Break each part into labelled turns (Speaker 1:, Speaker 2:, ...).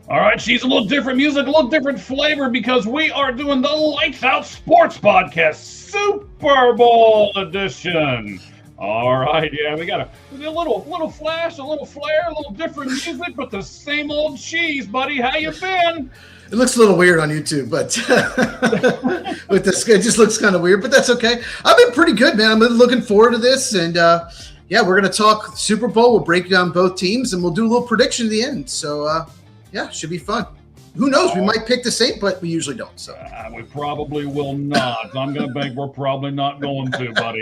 Speaker 1: All right, she's a little different music, a little different flavor because we are doing the Lights Out Sports Podcast Super Bowl edition. All right, yeah, we got a little flash, a little flare, a little different music, but the same old cheese, buddy. How you been?
Speaker 2: It looks a little weird on YouTube, but with this, it just looks kind of weird, but that's okay. I've been pretty good, man. I'm looking forward to this, and yeah, we're gonna talk Super Bowl. We'll break down both teams, and we'll do a little prediction at the end. So. Yeah, should be fun. Who knows? We might pick the same, but we usually don't. So
Speaker 1: we probably will not. I'm going to bet we're probably not going to, buddy.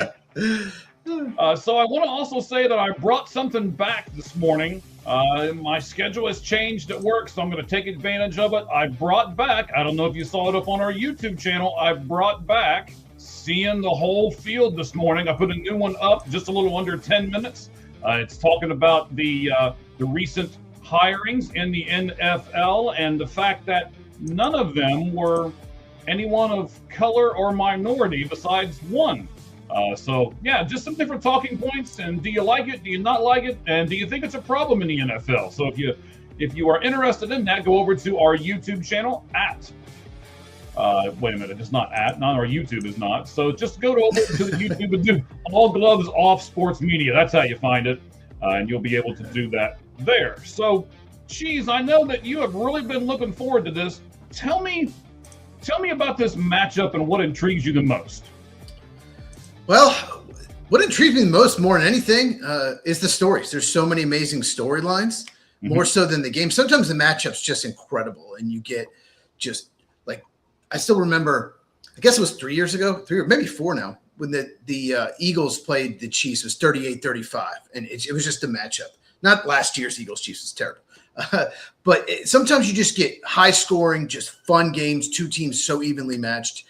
Speaker 1: So I want to also say that I brought something back this morning. My schedule has changed at work, so I'm going to take advantage of it. I brought back, I don't know if you saw it up on our YouTube channel, I brought back Seeing the Whole Field this morning. I put a new one up just a little under 10 minutes. It's talking about the recent hirings in the NFL and the fact that none of them were anyone of color or minority besides one. So yeah, just some different talking points. And do you like it? Do you not like it? And do you think it's a problem in the NFL? So if you are interested in that, go over to our YouTube channel at. Wait a minute, it's not our YouTube is not. So just go over to the YouTube and do All Gloves Off Sports Media. That's how you find it, and you'll be able to do that there. So, Cheese, I know that you have really been looking forward to this. Tell me about this matchup and what intrigues you the most.
Speaker 2: Well, what intrigues me the most, more than anything, is the stories. There's so many amazing storylines, more so than the game. Sometimes the matchup's just incredible, and you get just like I still remember. I guess it was 3 years ago, or maybe 4 now, when the Eagles played the Chiefs. It was 38-35, and it was just a matchup. Not last year's Eagles-Chiefs was terrible. But sometimes you just get high-scoring, just fun games, two teams so evenly matched.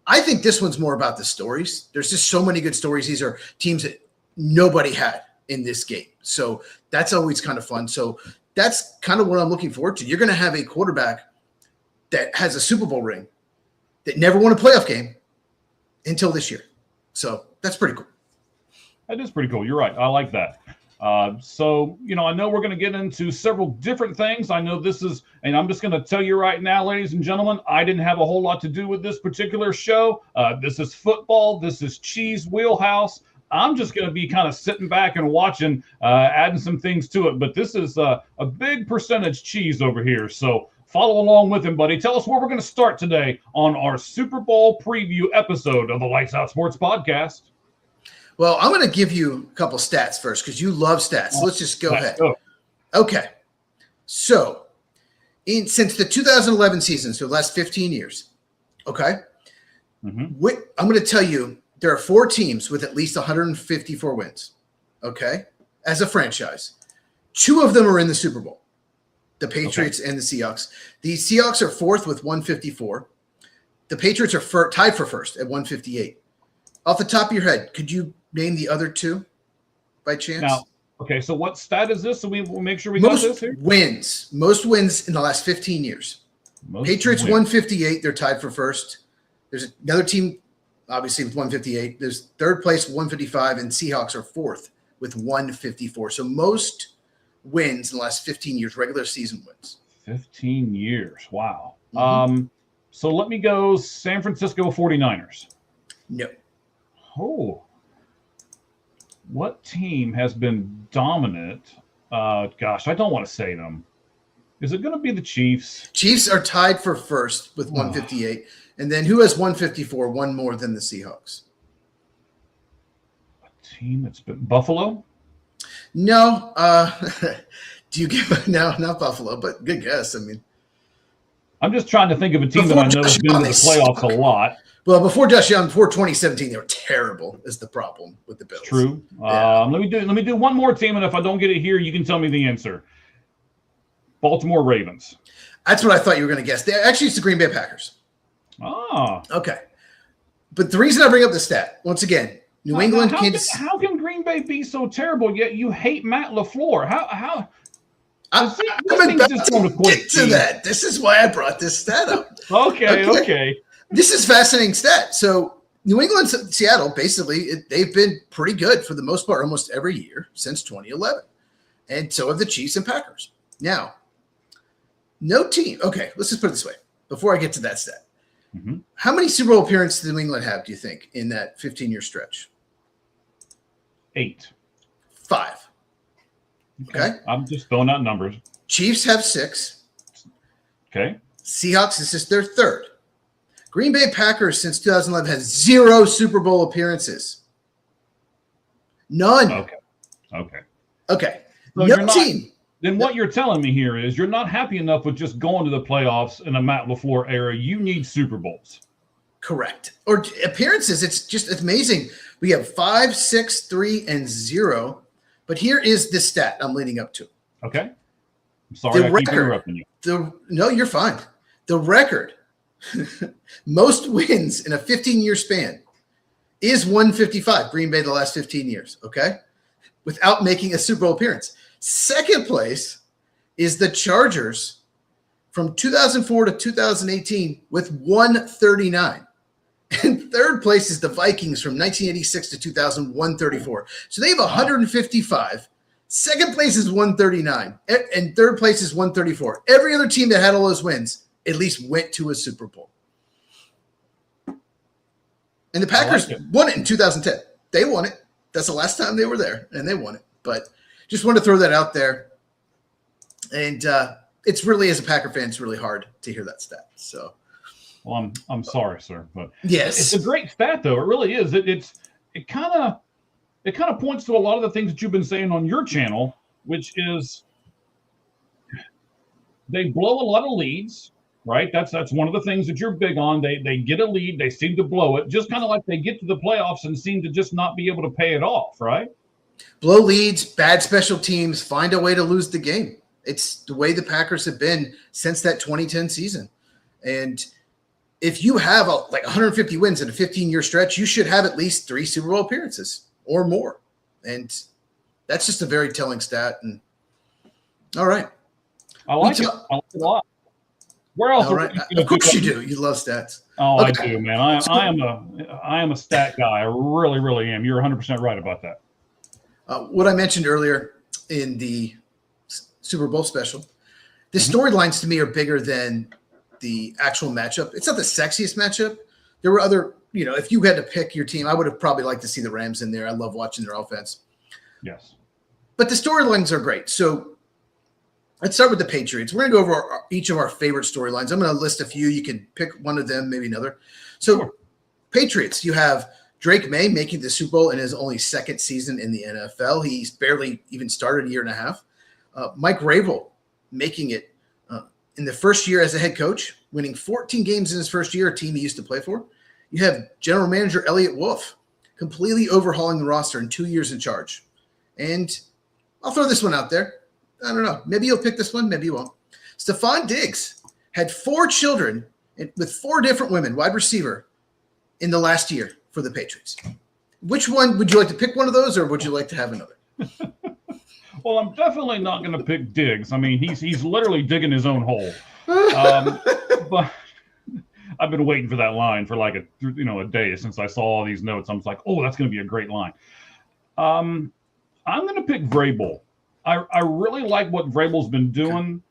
Speaker 2: I think this one's more about the stories. There's just so many good stories. These are teams that nobody had in this game. So that's always kind of fun. So that's kind of what I'm looking forward to. You're going to have a quarterback that has a Super Bowl ring that never won a playoff game until this year. So that's pretty cool.
Speaker 1: That is pretty cool. You're right. I like that. So, I know we're going to get into several different things. I know this is, and I'm just going to tell you right now, ladies and gentlemen, I didn't have a whole lot to do with this particular show. This is football. This is Cheese Wheelhouse. I'm just going to be kind of sitting back and watching, adding some things to it. But this is a big percentage Cheese over here. So follow along with him, buddy. Tell us where we're going to start today on our Super Bowl preview episode of the Lights Out Sports Podcast.
Speaker 2: Well, I'm going to give you a couple stats first because you love stats. So let's just go ahead. Okay. So since the 2011 season, so the last 15 years, okay, I'm going to tell you there are 4 teams with at least 154 wins, okay, as a franchise. 2 of them are in the Super Bowl, the Patriots and the Seahawks. The Seahawks are 4th with 154. The Patriots are tied for first at 158. Off the top of your head, could you name the other 2 by chance?
Speaker 1: Now, okay, so what stat is this? So we'll make sure we got this here.
Speaker 2: Most wins in the last 15 years. Patriots 158, they're tied for first. There's another team, obviously, with 158. There's third place, 155, and Seahawks are 4th with 154. So most wins in the last 15 years, regular season wins.
Speaker 1: 15 years, wow. So let me go San Francisco 49ers.
Speaker 2: No.
Speaker 1: Oh. What team has been dominant? Gosh, I don't want to say them. Is it going to be the Chiefs?
Speaker 2: Chiefs are tied for first with 158. And then who has 154, one more than the Seahawks?
Speaker 1: A team that's been Buffalo?
Speaker 2: No. Do you give no, not Buffalo, but good guess. I mean,
Speaker 1: I'm just trying to think of a team that I know has been to the playoffs a lot.
Speaker 2: Well, before Josh Young, before 2017, they were terrible. Is the problem with the Bills?
Speaker 1: True.
Speaker 2: Yeah.
Speaker 1: Let me do one more team, and if I don't get it here, you can tell me the answer. Baltimore Ravens.
Speaker 2: That's what I thought you were going to guess. Actually, it's the Green Bay Packers.
Speaker 1: Ah.
Speaker 2: Okay. But the reason I bring up the stat, once again, New England, Kansas.
Speaker 1: How can Green Bay be so terrible, yet you hate Matt LaFleur? How?
Speaker 2: I'm about to get to that. This is why I brought this stat up.
Speaker 1: Okay.
Speaker 2: This is fascinating stat. So New England, Seattle, basically, they've been pretty good for the most part almost every year since 2011. And so have the Chiefs and Packers. Now, no team. Okay, let's just put it this way. Before I get to that stat, how many Super Bowl appearances did New England have, do you think, in that 15-year stretch?
Speaker 1: 8.
Speaker 2: 5. Okay.
Speaker 1: I'm just throwing out numbers.
Speaker 2: Chiefs have 6.
Speaker 1: Okay.
Speaker 2: Seahawks, this is their 3rd. Green Bay Packers since 2011 has 0 Super Bowl appearances. None. Okay.
Speaker 1: So
Speaker 2: no team.
Speaker 1: Then what you're telling me here is you're not happy enough with just going to the playoffs in a Matt LaFleur era. You need Super Bowls.
Speaker 2: Correct. Or appearances. It's amazing. We have 5, 6, 3, and 0. But here is the stat I'm leading up to.
Speaker 1: Okay. I'm sorry I keep interrupting you.
Speaker 2: No, you're fine. The record, most wins in a 15-year span, is 155. Green Bay the last 15 years, okay? Without making a Super Bowl appearance. Second place is the Chargers from 2004 to 2018 with 139. And third place is the Vikings from 1986 to 2000, 134. So they have 155. Second place is 139. And third place is 134. Every other team that had all those wins at least went to a Super Bowl. And the Packers won it in 2010. They won it. That's the last time they were there, and they won it. But just wanted to throw that out there. And it's really, as a Packer fan, it's really hard to hear that stat. So,
Speaker 1: well, I'm sorry, sir, but
Speaker 2: yes,
Speaker 1: it's a great stat, though. It really is. It kind of points to a lot of the things that you've been saying on your channel, which is they blow a lot of leads, right? That's one of the things that you're big on. They get a lead, they seem to blow it, just kind of like they get to the playoffs and seem to just not be able to pay it off, right?
Speaker 2: Blow leads, bad special teams, find a way to lose the game. It's the way the Packers have been since that 2010 season. And if you have like 150 wins in a 15-year stretch, you should have at least 3 Super Bowl appearances or more. And that's just a very telling stat. And all right.
Speaker 1: I like it. I like it a lot. Where else?
Speaker 2: All right. Of course you do. You love stats.
Speaker 1: Oh, okay. I do, man. I am a stat guy. I really, really am. You're 100% right about that.
Speaker 2: What I mentioned earlier in the Super Bowl special, the storylines to me are bigger than the actual matchup. It's not the sexiest matchup. There were other, if you had to pick your team, I would have probably liked to see the Rams in there. I love watching their offense.
Speaker 1: Yes. But
Speaker 2: the storylines are great. So let's start with the Patriots. We're going to go over each of our favorite storylines. I'm going to list a few. You can pick one of them, maybe another. So sure. Patriots, you have Drake May making the Super Bowl in his only second season in the NFL. He's barely even started a year and a half. Mike Vrabel making it in the first year as a head coach, winning 14 games in his first year, a team he used to play for. You have general manager Elliott Wolf completely overhauling the roster in 2 years in charge. And I'll throw this one out there. I don't know. Maybe you'll pick this one. Maybe you won't. Stephon Diggs had 4 children with 4 different women, wide receiver, in the last year for the Patriots. Which one would you like to pick, one of those, or would you like to have another?
Speaker 1: Well, I'm definitely not going to pick Diggs. I mean, he's literally digging his own hole. But I've been waiting for that line for like a day since I saw all these notes. I'm just like, oh, that's going to be a great line. I'm going to pick Vrabel. I really like what Vrabel's been doing.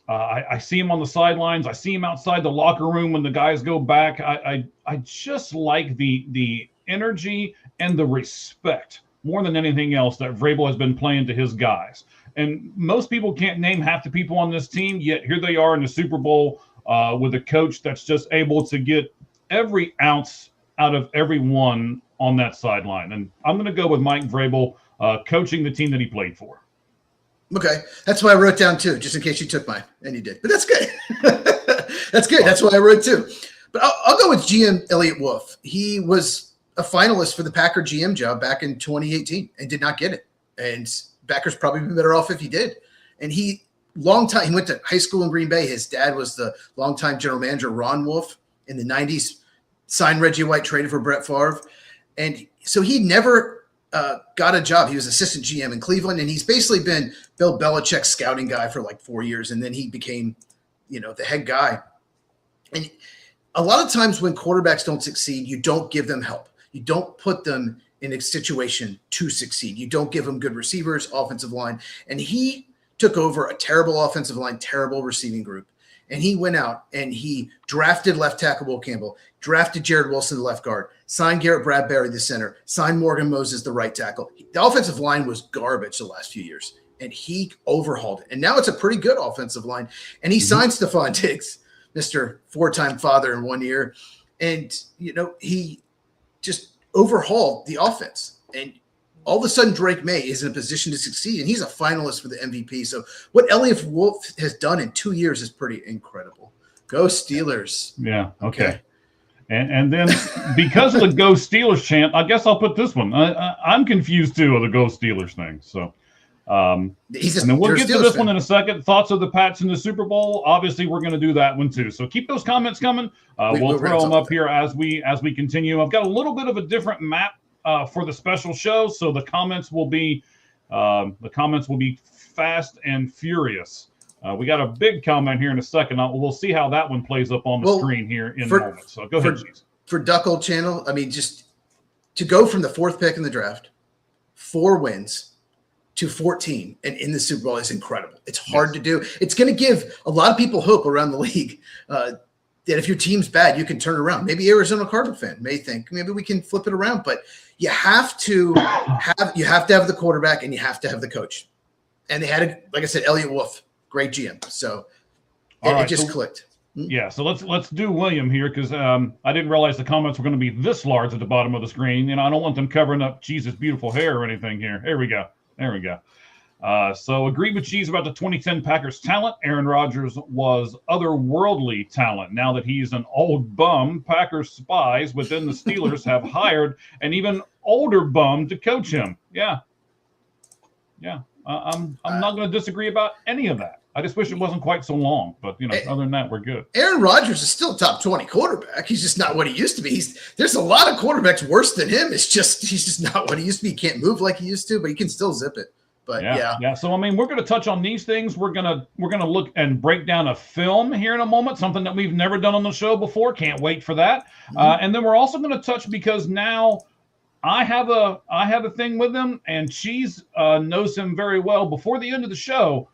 Speaker 1: I see him on the sidelines. I see him outside the locker room when the guys go back. I just like the energy and the respect more than anything else that Vrabel has been playing to his guys. And most people can't name half the people on this team, yet here they are in the Super Bowl with a coach that's just able to get every ounce out of everyone on that sideline. And I'm going to go with Mike Vrabel coaching the team that he played for.
Speaker 2: Okay. That's why I wrote down 2, just in case you took mine, and you did. But that's good. That's good. That's why I wrote 2. But I'll go with GM Elliott Wolf. He was a finalist for the Packer GM job back in 2018 and did not get it. And Packers probably been better off if he did. And he long time. He went to high school in Green Bay. His dad was the longtime general manager, Ron Wolf, in the 90s, signed Reggie White, traded for Brett Favre. And so he never got a job. He was assistant GM in Cleveland, and he's basically been Bill Belichick's scouting guy for like 4 years. And then he became, the head guy. And a lot of times when quarterbacks don't succeed, you don't give them help. You don't put them in a situation to succeed. You don't give them good receivers, offensive line. And he took over a terrible offensive line, terrible receiving group. And he went out and he drafted left tackle Will Campbell, drafted Jared Wilson, the left guard, signed Garrett Bradbury, the center, signed Morgan Moses, the right tackle. The offensive line was garbage the last few years, and he overhauled it. And now it's a pretty good offensive line. And he signed Stephon Diggs, Mr. four-time father in 1 year. And, he just overhauled the offense. And all of a sudden, Drake May is in a position to succeed, and he's a finalist for the MVP. So what Elliott Wolf has done in 2 years is pretty incredible. Go Steelers.
Speaker 1: Yeah, okay. And then because of the Go Steelers chant, I guess I'll put this one. I'm confused, too, of the Go Steelers thing. So, and then we'll get to this one in a second. Thoughts of the Pats in the Super Bowl. Obviously, we're going to do that one, too. So keep those comments coming. We'll throw them up here as we continue. I've got a little bit of a different map for the special show, so the comments will be fast and furious. We got a big comment here in a second. We'll see how that one plays up on the screen here in a moment. So go ahead, Cheese.
Speaker 2: For Duckle Channel, I mean, just to go from the 4th pick in the draft, 4 wins to 14 and in the Super Bowl is incredible. It's hard to do. It's going to give a lot of people hope around the league that if your team's bad, you can turn it around. Maybe Arizona Cardinal fan may think maybe we can flip it around, but you have to have the quarterback and you have to have the coach. And they had, like I said, Elliott Wolf, great GM. So it just clicked.
Speaker 1: Yeah, so let's do William here because I didn't realize the comments were going to be this large at the bottom of the screen. I don't want them covering up Cheese's beautiful hair or anything here. There we go. So agree with Cheese about the 2010 Packers talent. Aaron Rodgers was otherworldly talent. Now that he's an old bum, Packers spies within the Steelers have hired an even older bum to coach him. Yeah. I'm not going to disagree about any of that. I just wish it wasn't quite so long, but other than that, we're good.
Speaker 2: Aaron Rodgers is still a top 20 quarterback. He's just not what he used to be. There's a lot of quarterbacks worse than him. He's just not what he used to be. He can't move like he used to, but he can still zip it. But yeah. So we're going to touch on these things. We're going to look and break down a film here in a moment, something that we've never done on the show before. Can't wait for that. And then we're also going to touch because now I have a thing with him, and Cheese knows him very well. Before the end of the show,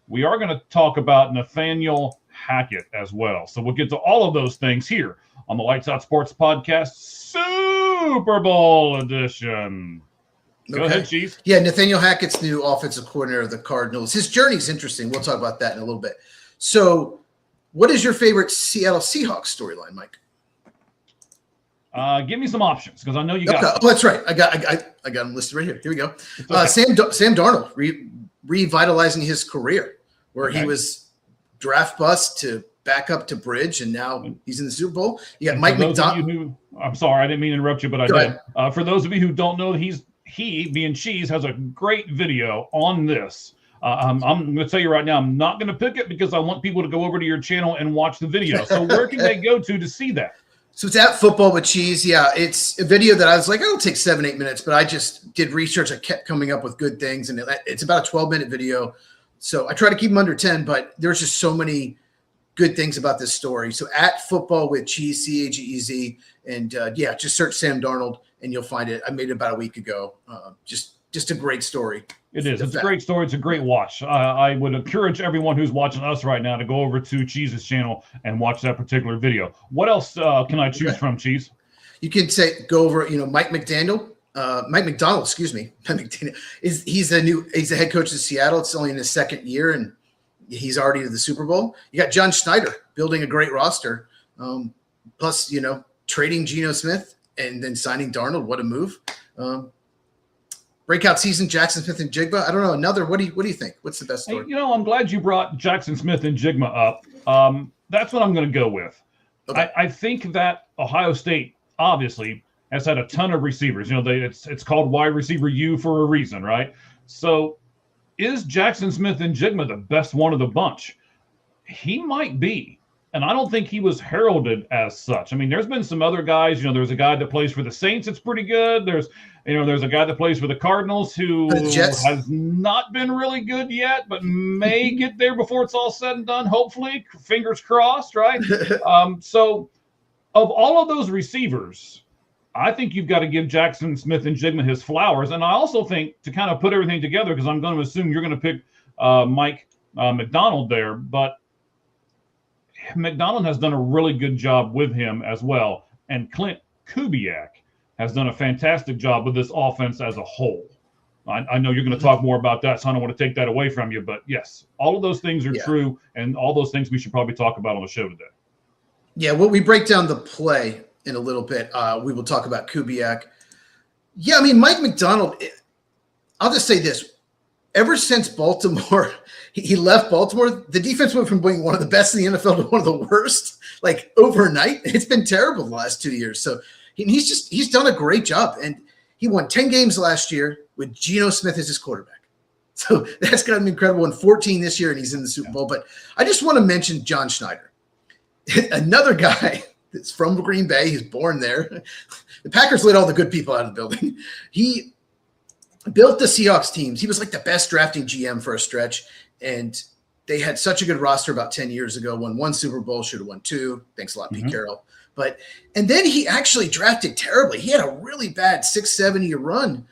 Speaker 2: we are going to talk about Nathaniel Hackett as well. So we'll get to all of those things here on the Lights Out Sports Podcast Super Bowl edition. Go ahead, Cheese. Yeah, Nathaniel Hackett's new offensive coordinator of the Cardinals. His journey is interesting. We'll talk about that in a little bit. So what is your favorite Seattle Seahawks storyline, Mike?
Speaker 1: Give me some options because I know you got them.
Speaker 2: Oh, that's right. I got them listed right here. Here we go. Okay. Sam Darnold revitalizing his career, where he was draft bust to back up to bridge, and now he's in the Super Bowl. You got Mike McDonald.
Speaker 1: I'm sorry, I didn't mean to interrupt you, but I did. For those of you who don't know, he being Cheese has a great video on this. I'm going to tell you right now, I'm not going to pick it because I want people to go over to your channel and watch the video. So where can they go to see that?
Speaker 2: So it's at Football with Cheese. Yeah, it's a video that I was like, it'll take 7-8 minutes, but I just did research. I kept coming up with good things, and it's about a 12-minute video. So I try to keep them under 10, but there's just so many good things about this story. So at Football with Cheese, CAGEZ, and just search Sam Darnold and you'll find it. I made it about a week ago. Just a great story.
Speaker 1: It is. It's a great story. It's a great watch. I would encourage everyone who's watching us right now to go over to Cheese's channel and watch that particular video. What else can I choose from, Cheese?
Speaker 2: You can go over, Mike McDonald, excuse me. He's the head coach of Seattle. It's only in his second year, and he's already to the Super Bowl. You got John Schneider building a great roster. Plus, trading Geno Smith and then signing Darnold. What a move. Breakout season, Jackson Smith and Jigba. I don't know. What do you think? What's the best story?
Speaker 1: I'm glad you brought Jackson Smith and Jigma up. That's what I'm going to go with. Okay. I think that Ohio State obviously has had a ton of receivers. It's called wide receiver U for a reason, right? So is Jackson Smith-Njigba the best one of the bunch? He might be. And I don't think he was heralded as such. I mean, there's been some other guys. There's a guy that plays for the Saints that's pretty good. There's a guy that plays for the Cardinals who has not been really good yet, but may get there before it's all said and done. Hopefully, fingers crossed, right? So, of all of those receivers, I think you've got to give Jackson Smith-Njigba his flowers. And I also think, to kind of put everything together, because I'm going to assume you're going to pick Mike McDonald there, but McDonald has done a really good job with him as well. And Clint Kubiak has done a fantastic job with this offense as a whole. I know you're going to talk more about that, so I don't want to take that away from you. But, yes, all of those things are true, and all those things we should probably talk about on the show today.
Speaker 2: Yeah, well, we break down the play in a little bit. We will talk about Kubiak. Yeah, I mean, Mike McDonald, I'll just say this. Ever since Baltimore, he left Baltimore, the defense went from being one of the best in the NFL to one of the worst, like overnight. It's been terrible the last 2 years. So he's done a great job. And he won 10 games last year with Geno Smith as his quarterback. So that's got to be incredible. And 14 this year, and he's in the Super Bowl. But I just want to mention John Schneider, another guy that's from Green Bay. He's born there. The Packers let all the good people out of the building. He built the Seahawks teams. He was like the best drafting GM for a stretch, and they had such a good roster about 10 years ago. Won one Super Bowl, should have won two. Thanks a lot, Pete Carroll. And then he actually drafted terribly. He had a really bad 6-7 year run,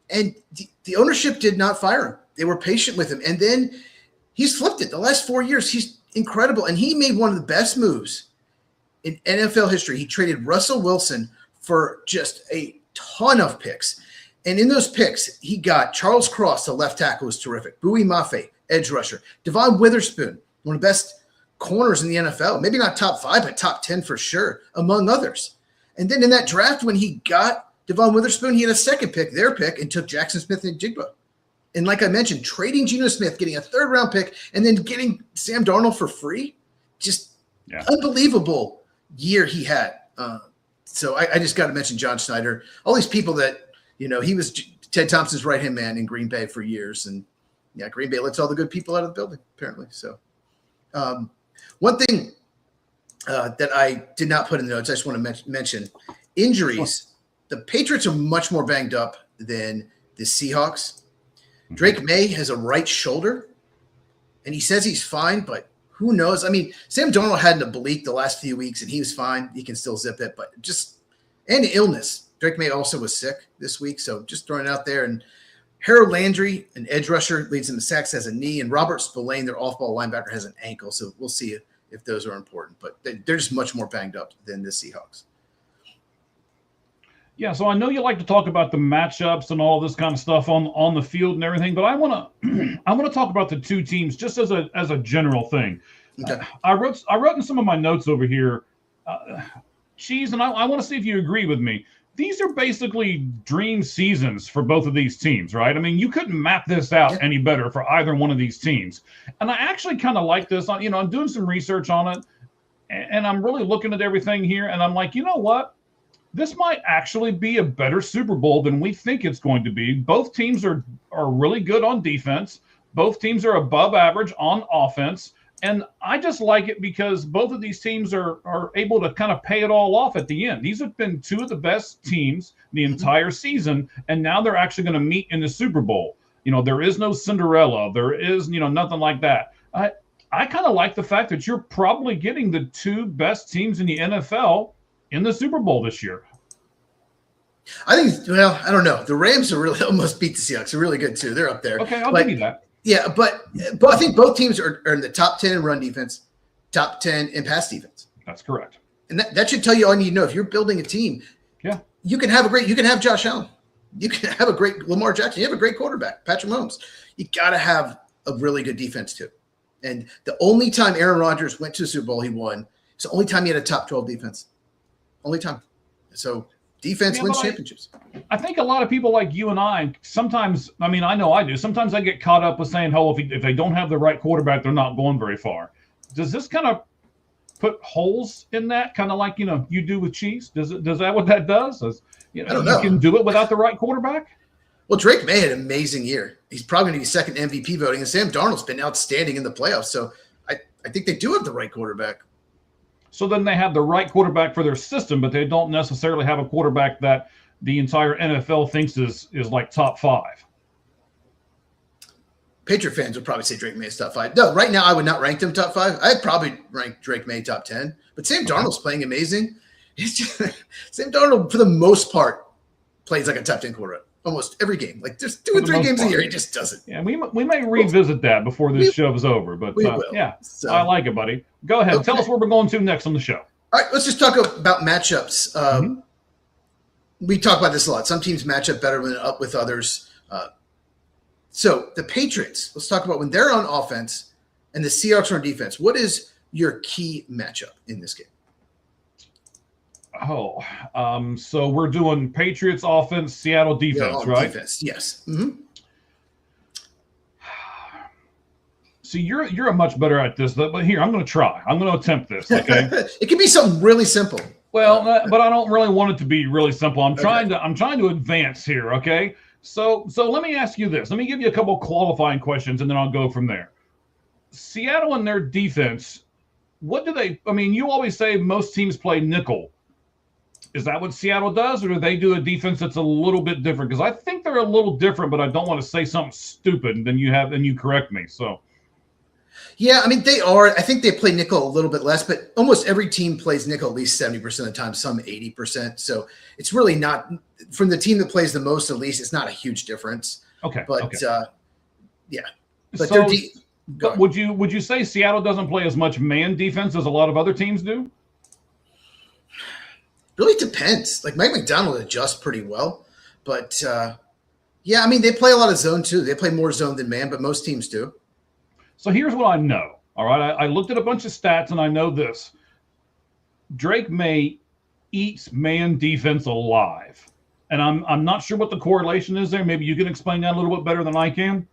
Speaker 2: and the ownership did not fire him. They were patient with him, and then he's flipped it. The last 4 years, he's incredible, and he made one of the best moves in NFL history. He traded Russell Wilson for just a ton of picks. And in those picks, he got Charles Cross, the left tackle, was terrific. Bowie Mafe, edge rusher. Devon Witherspoon, one of the best corners in the NFL. Maybe not top 5, but top 10 for sure, among others. And then in that draft, when he got Devon Witherspoon, he had a second pick, their pick, and took Jackson Smith-Njigba. And like I mentioned, trading Geno Smith, getting a third-round pick, and then getting Sam Darnold for free. Just unbelievable year he had. So I just got to mention John Schneider. All these people that, he was Ted Thompson's right-hand man in Green Bay for years. And, Green Bay lets all the good people out of the building, apparently. So one thing that I did not put in the notes, I just want to mention injuries. The Patriots are much more banged up than the Seahawks. Drake May has a right shoulder, and he says he's fine, but who knows? I mean, Sam Darnold had an oblique the last few weeks, and he was fine. He can still zip it, but and illness. Drake May also was sick this week, so just throwing it out there. And Harold Landry, an edge rusher, leads in the sacks, has a knee, and Robert Spillane, their off-ball linebacker, has an ankle. So we'll see if those are important, but they're just much more banged up than the Seahawks.
Speaker 1: Yeah, so I know you like to talk about the matchups and all this kind of stuff on the field and everything, but I want to talk about the two teams just as a general thing. Okay. I wrote in some of my notes over here, Cheese, and I want to see if you agree with me. These are basically dream seasons for both of these teams, right? I mean, you couldn't map this out any better for either one of these teams. And I actually kind of like this. I'm doing some research on it, and I'm really looking at everything here, and I'm like, you know what? This might actually be a better Super Bowl than we think it's going to be. Both teams are really good on defense. Both teams are above average on offense. And I just like it because both of these teams are able to kind of pay it all off at the end. These have been two of the best teams the entire season, and now they're actually going to meet in the Super Bowl. There is no Cinderella. There is, nothing like that. I kind of like the fact that you're probably getting the two best teams in the NFL in the Super Bowl this year.
Speaker 2: I think, I don't know. The Rams are really almost beat the Seahawks. They're really good too. They're up there.
Speaker 1: Okay, I'll give you that.
Speaker 2: Yeah, but I think both teams are in the top 10 in run defense, top 10 in pass defense.
Speaker 1: That's correct.
Speaker 2: And that should tell you all you need to know. If you're building a team, you can have Josh Allen. You can have a great Lamar Jackson. You have a great quarterback, Patrick Mahomes. You got to have a really good defense too. And the only time Aaron Rodgers went to the Super Bowl, he won. It's the only time he had a top 12 defense. Only time. So defense wins championships.
Speaker 1: I think a lot of people like you and I sometimes, I know I do. Sometimes I get caught up with saying, if they don't have the right quarterback, they're not going very far. Does this kind of put holes in that, kind of like, you do with Chiefs? Does that what that does? I don't know. You can do it without the right quarterback?
Speaker 2: Well, Drake May had an amazing year. He's probably going to be second MVP voting, and Sam Darnold's been outstanding in the playoffs. So I think they do have the right quarterback.
Speaker 1: So then they have the right quarterback for their system, but they don't necessarily have a quarterback that the entire NFL thinks is like top 5.
Speaker 2: Patriot fans would probably say Drake May is top 5. No, right now I would not rank them top 5. I'd probably rank Drake May top 10. But Sam Darnold's playing amazing. It's just, Sam Darnold, for the most part, plays like a top 10 quarterback. Almost every game. Like just 2 or 3 games a year, he just doesn't.
Speaker 1: Yeah, we may revisit that before this show is over. But yeah, so, I like it, buddy. Go ahead. Okay. Tell us where we're going to next on the show.
Speaker 2: All right, let's just talk about matchups. We talk about this a lot. Some teams match up better with others. So the Patriots, let's talk about when they're on offense and the Seahawks are on defense. What is your key matchup in this game?
Speaker 1: So we're doing Patriots offense, Seattle defense, right? Defense,
Speaker 2: yes.
Speaker 1: See, you're much better at this, but here, I'm going to try. I'm going to attempt this, okay?
Speaker 2: It can be something really simple.
Speaker 1: Well, but I don't really want it to be really simple. I'm trying to advance here, okay? So let me ask you this. Let me give you a couple qualifying questions, and then I'll go from there. Seattle and their defense, what do they – I mean, you always say most teams play nickel. Is that what Seattle does, or do they do a defense that's a little bit different? Because I think they're a little different, but I don't want to say something stupid, and then you correct me. So,
Speaker 2: yeah, I mean, they are. I think they play nickel a little bit less, but almost every team plays nickel at least 70% of the time, some 80%. So it's really not – from the team that plays the most, at least, it's not a huge difference.
Speaker 1: Okay.
Speaker 2: But, yeah. But
Speaker 1: so, but would you say Seattle doesn't play as much man defense as a lot of other teams do?
Speaker 2: Really depends. Like Mike McDonald adjusts pretty well, but yeah, I mean they play a lot of zone too. They play more zone than man, but most teams do.
Speaker 1: So here's what I know. All right, I looked at a bunch of stats and I know this: Drake May eats man defense alive, and I'm not sure what the correlation is there. Maybe you can explain that a little bit better than I can.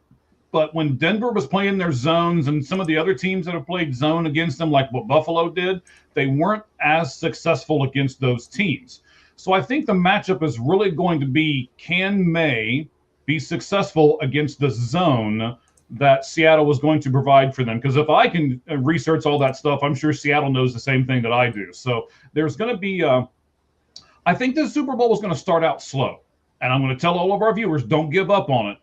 Speaker 1: But when Denver was playing their zones and some of the other teams that have played zone against them, like what Buffalo did, they weren't as successful against those teams. So I think the matchup is really going to be, can May be successful against the zone that Seattle was going to provide for them? Because if I can research all that stuff, I'm sure Seattle knows the same thing that I do. So there's going to be, I think the Super Bowl is going to start out slow. And I'm going to tell all of our viewers, don't give up on it.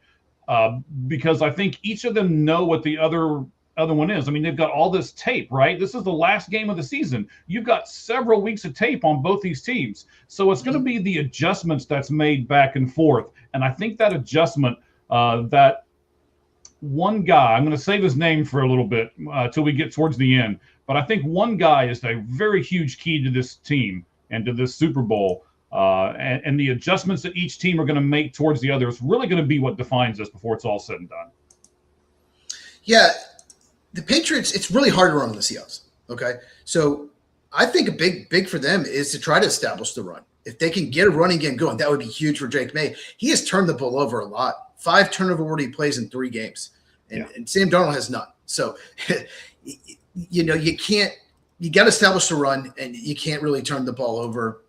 Speaker 1: Because I think each of them know what the other one is. I mean, they've got all this tape, right? This is the last game of the season. You've got several weeks of tape on both these teams. So it's going to be the adjustments that's made back and forth. And I think that adjustment, that one guy, I'm going to save his name for a little bit till we get towards the end. But I think one guy is a very huge key to this team and to this Super Bowl. And the adjustments that each team are going to make towards the other is really going to be what defines us before it's all said and done.
Speaker 2: Yeah, the Patriots, it's really hard to run on the Seahawks, okay? So I think a big for them is to try to establish the run. If they can get a running game going, that would be huge for Drake May. He has turned the ball over a lot. 5 turnover-worthy plays in 3 games, and Sam Darnold has none. So, you know, you got to establish the run, and you can't really turn the ball over.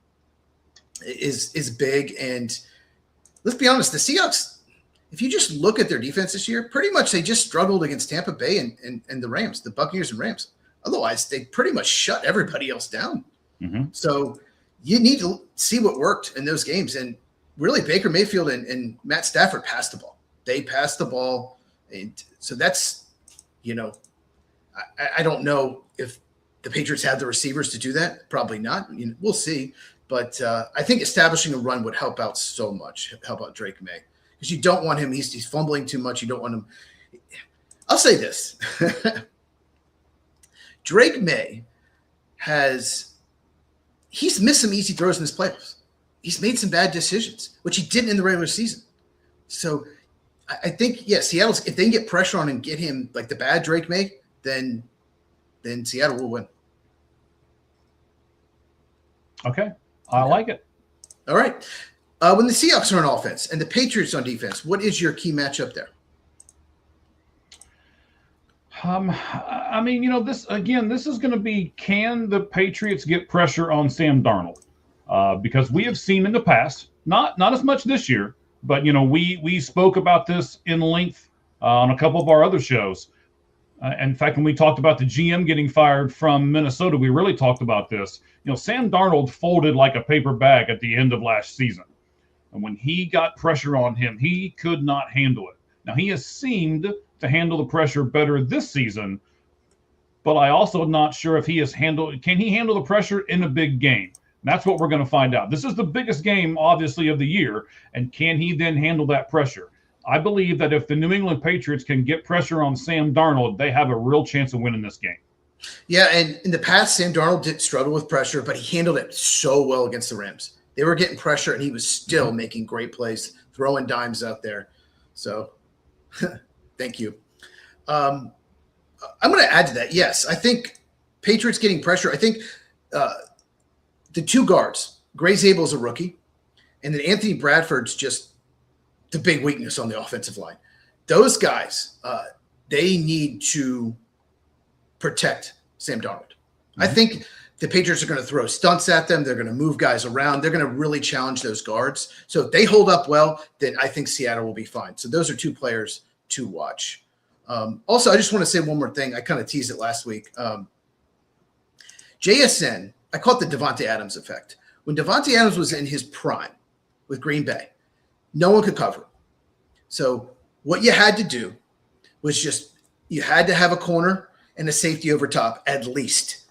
Speaker 2: Is big. And let's be honest, the Seahawks, if you just look at their defense this year, pretty much they just struggled against Tampa Bay and the Rams, the Buccaneers and Rams. Otherwise, they pretty much shut everybody else down. So you need to see what worked in those games. And really, Baker Mayfield and Matt Stafford passed the ball. They passed the ball. And so that's, you know, I don't know if the Patriots have the receivers to do that. Probably not. You know, we'll see. But I think establishing a run would help out so much, help out Drake May. Because you don't want him, he's fumbling too much. You don't want him. I'll say this. Drake May he's missed some easy throws in his playoffs. He's made some bad decisions, which he didn't in the regular season. So I think, Seattle's, if they can get pressure on and get him like the bad Drake May, then Seattle will win.
Speaker 1: Okay. I like it.
Speaker 2: All right. When the Seahawks are on offense and the Patriots on defense, what is your key matchup there?
Speaker 1: I mean, you know, this is going to be, can the Patriots get pressure on Sam Darnold? Because we have seen in the past, not as much this year, But we spoke about this in length on a couple of our other shows. In fact, when we talked about the GM getting fired from Minnesota, we really talked about this. Sam Darnold folded like a paper bag at the end of last season. And when he got pressure on him, he could not handle it. Now, he has seemed to handle the pressure better this season, but I also am not sure if can he handle the pressure in a big game? And that's what we're going to find out. This is the biggest game, obviously, of the year. And can he then handle that pressure? I believe that if the New England Patriots can get pressure on Sam Darnold, they have a real chance of winning this game.
Speaker 2: Yeah, and in the past, Sam Darnold did struggle with pressure, but he handled it so well against the Rams. They were getting pressure, and he was still making great plays, throwing dimes out there. So, thank you. I'm going to add to that. Yes, I think Patriots getting pressure. I think the two guards, Gray Zabel's a rookie, and then Anthony Bradford's just the big weakness on the offensive line. Those guys, they need to protect Sam Darnold. I think the Patriots are going to throw stunts at them. They're going to move guys around. They're going to really challenge those guards. So if they hold up well, then I think Seattle will be fine. So those are two players to watch. Also, I just want to say one more thing. I kind of teased it last week. JSN, I call it the Devontae Adams effect. When Devontae Adams was in his prime with Green Bay, no one could cover him. So what you had to do was you had to have a corner and a safety over top at least.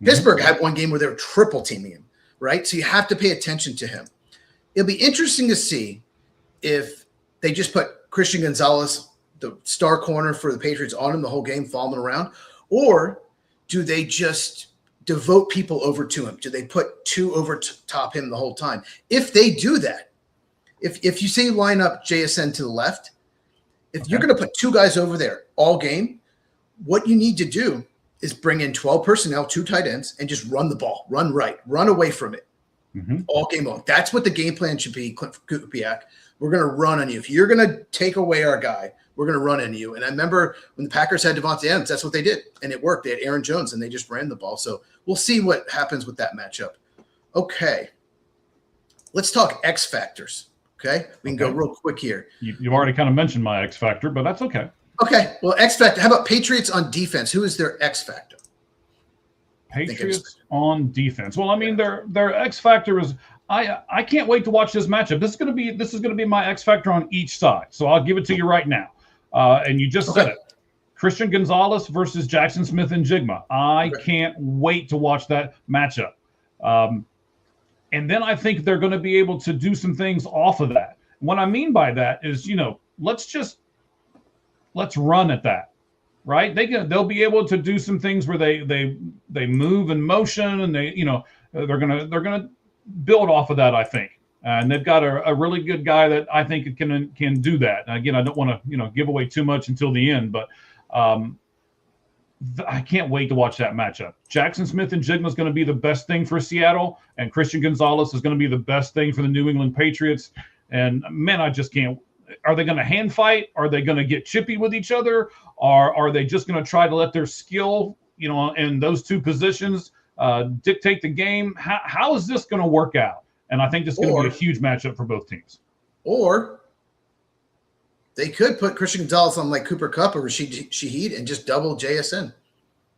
Speaker 2: Pittsburgh had one game where they were triple teaming him, right? So you have to pay attention to him. It'll be interesting to see if they just put Christian Gonzalez, the star corner for the Patriots, on him the whole game, following around, or do they just devote people over to him? Do they put two over top him the whole time? If they do that, if you say you line up JSN to the left, if you're going to put two guys over there all game, what you need to do is bring in 12 personnel, 2 tight ends, and just run the ball, run right, run away from it all game long. That's what the game plan should be, Clint Kupiak. We're going to run on you. If you're going to take away our guy, we're going to run into you. And I remember when the Packers had Devontae Adams, that's what they did, and it worked. They had Aaron Jones, and they just ran the ball. So we'll see what happens with that matchup. Okay, let's talk X factors. Okay, we can go real quick here.
Speaker 1: You've already kind of mentioned my X factor, but that's okay.
Speaker 2: Okay, well, X factor. How about Patriots on defense? Who is their X factor?
Speaker 1: Patriots on defense. Well, I mean, their X factor is I can't wait to watch this matchup. This is going to be my X factor on each side. So I'll give it to you right now. And you just said it. Christian Gonzalez versus Jackson Smith and Jigma. I can't wait to watch that matchup. And then I think they're going to be able to do some things off of that. What I mean by that is, let's run at that, right? They'll be able to do some things where they move in motion, and they're gonna build off of that, I think. And they've got a really good guy that I think can do that. And again, I don't want to give away too much until the end, but I can't wait to watch that matchup. Jackson Smith and Jigma is going to be the best thing for Seattle, and Christian Gonzalez is going to be the best thing for the New England Patriots. And man, I just can't. Are they going to hand fight? Are they going to get chippy with each other? Or are they just going to try to let their skill, in those two positions dictate the game? How is this going to work out? And I think this is going to be a huge matchup for both teams.
Speaker 2: Or they could put Christian Gonzalez on like Cooper Kupp or Rashid Shaheed and just double JSN.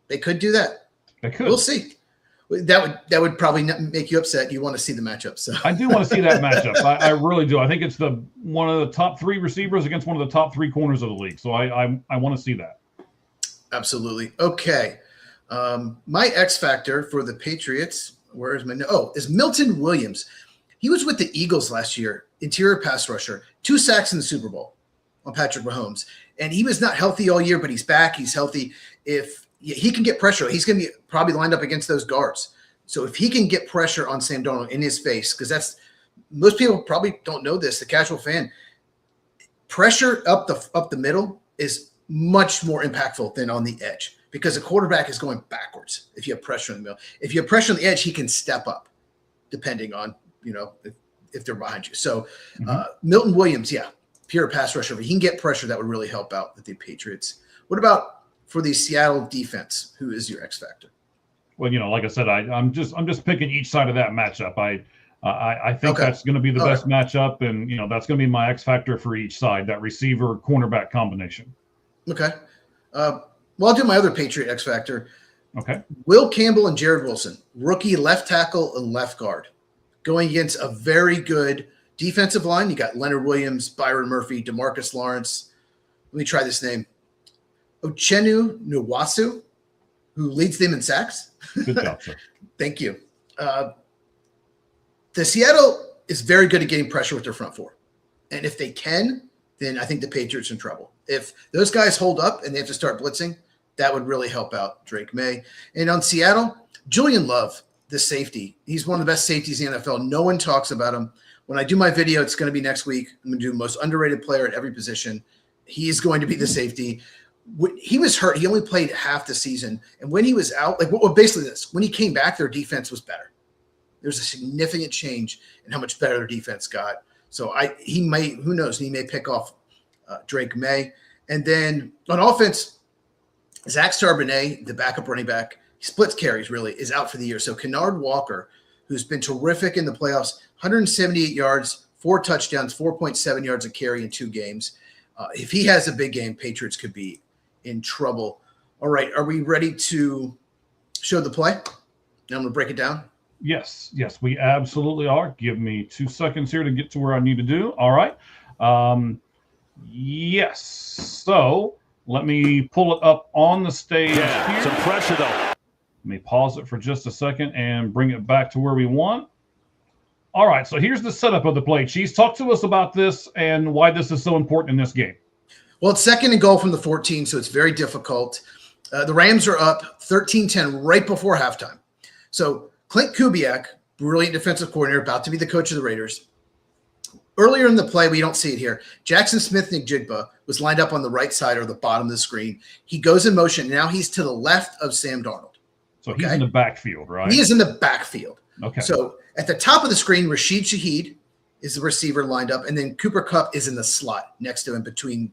Speaker 2: They could do that.
Speaker 1: They could.
Speaker 2: We'll see. That would probably make you upset. You want to see the matchup. So
Speaker 1: I do want to see that matchup. I really do. I think it's one of the top 3 receivers against one of the top 3 corners of the league. So I want to see that.
Speaker 2: Absolutely. Okay. My X factor for the Patriots, is Milton Williams. He was with the Eagles last year, interior pass rusher, 2 sacks in the Super Bowl on Patrick Mahomes. And he was not healthy all year, but he's back. He's healthy. If he can get pressure, he's going to be probably lined up against those guards. So if he can get pressure on Sam Darnold in his face, because most people probably don't know this, the casual fan, pressure up the middle is much more impactful than on the edge, because the quarterback is going backwards if you have pressure in the middle. If you have pressure on the edge, he can step up depending on, if they're behind you. So Milton Williams, pure pass rusher. If he can get pressure, that would really help out with the Patriots. What about for the Seattle defense? Who is your X factor?
Speaker 1: Well, like I said, I'm just picking each side of that matchup. I think that's going to be the best matchup, and that's going to be my X factor for each side, that receiver cornerback combination.
Speaker 2: Okay. Well, I'll do my other Patriot X factor.
Speaker 1: Okay.
Speaker 2: Will Campbell and Jared Wilson, rookie left tackle and left guard, going against a very good defensive line. You got Leonard Williams, Byron Murphy, DeMarcus Lawrence. Let me try this name. Uchenna Nwosu, who leads them in sacks.
Speaker 1: Good job, sir.
Speaker 2: Thank you. The Seattle is very good at getting pressure with their front four. And if they can, then I think the Patriots are in trouble. If those guys hold up and they have to start blitzing, that would really help out Drake May. And on Seattle, Julian Love, the safety. He's one of the best safeties in the NFL. No one talks about him. When I do my video, it's going to be next week. I'm going to do most underrated player at every position. He is going to be the safety. When he was hurt, he only played half the season. And when he was out, basically this, when he came back, their defense was better. There's a significant change in how much better their defense got. So he may, who knows, he may pick off Drake May. And then on offense, Zach Charbonnet, the backup running back, he splits carries really, is out for the year. So Kennard Walker, who's been terrific in the playoffs, 178 yards, 4 touchdowns, 4.7 yards a carry in 2 games. If he has a big game, Patriots could be in trouble. All right, are we ready to show the play? Now I'm going to break it down.
Speaker 1: Yes, we absolutely are. Give me 2 seconds here to get to where I need to do. All right. Yes. So let me pull it up on the stage here.
Speaker 3: Some pressure, though.
Speaker 1: Let me pause it for just a second and bring it back to where we want. All right, so here's the setup of the play. Cheese, talk to us about this and why this is so important in this game.
Speaker 2: Well, it's 2nd and goal from the 14, so it's very difficult. The Rams are up 13-10 right before halftime. So Clint Kubiak, brilliant defensive coordinator, about to be the coach of the Raiders. Earlier in the play, we don't see it here, Jackson Smith-Njigba was lined up on the right side or the bottom of the screen. He goes in motion. Now he's to the left of Sam Darnold.
Speaker 1: So he's in the backfield, right?
Speaker 2: He is in the backfield.
Speaker 1: Okay.
Speaker 2: So at the top of the screen, Rashid Shaheed is the receiver lined up, and then Cooper Kupp is in the slot next to him between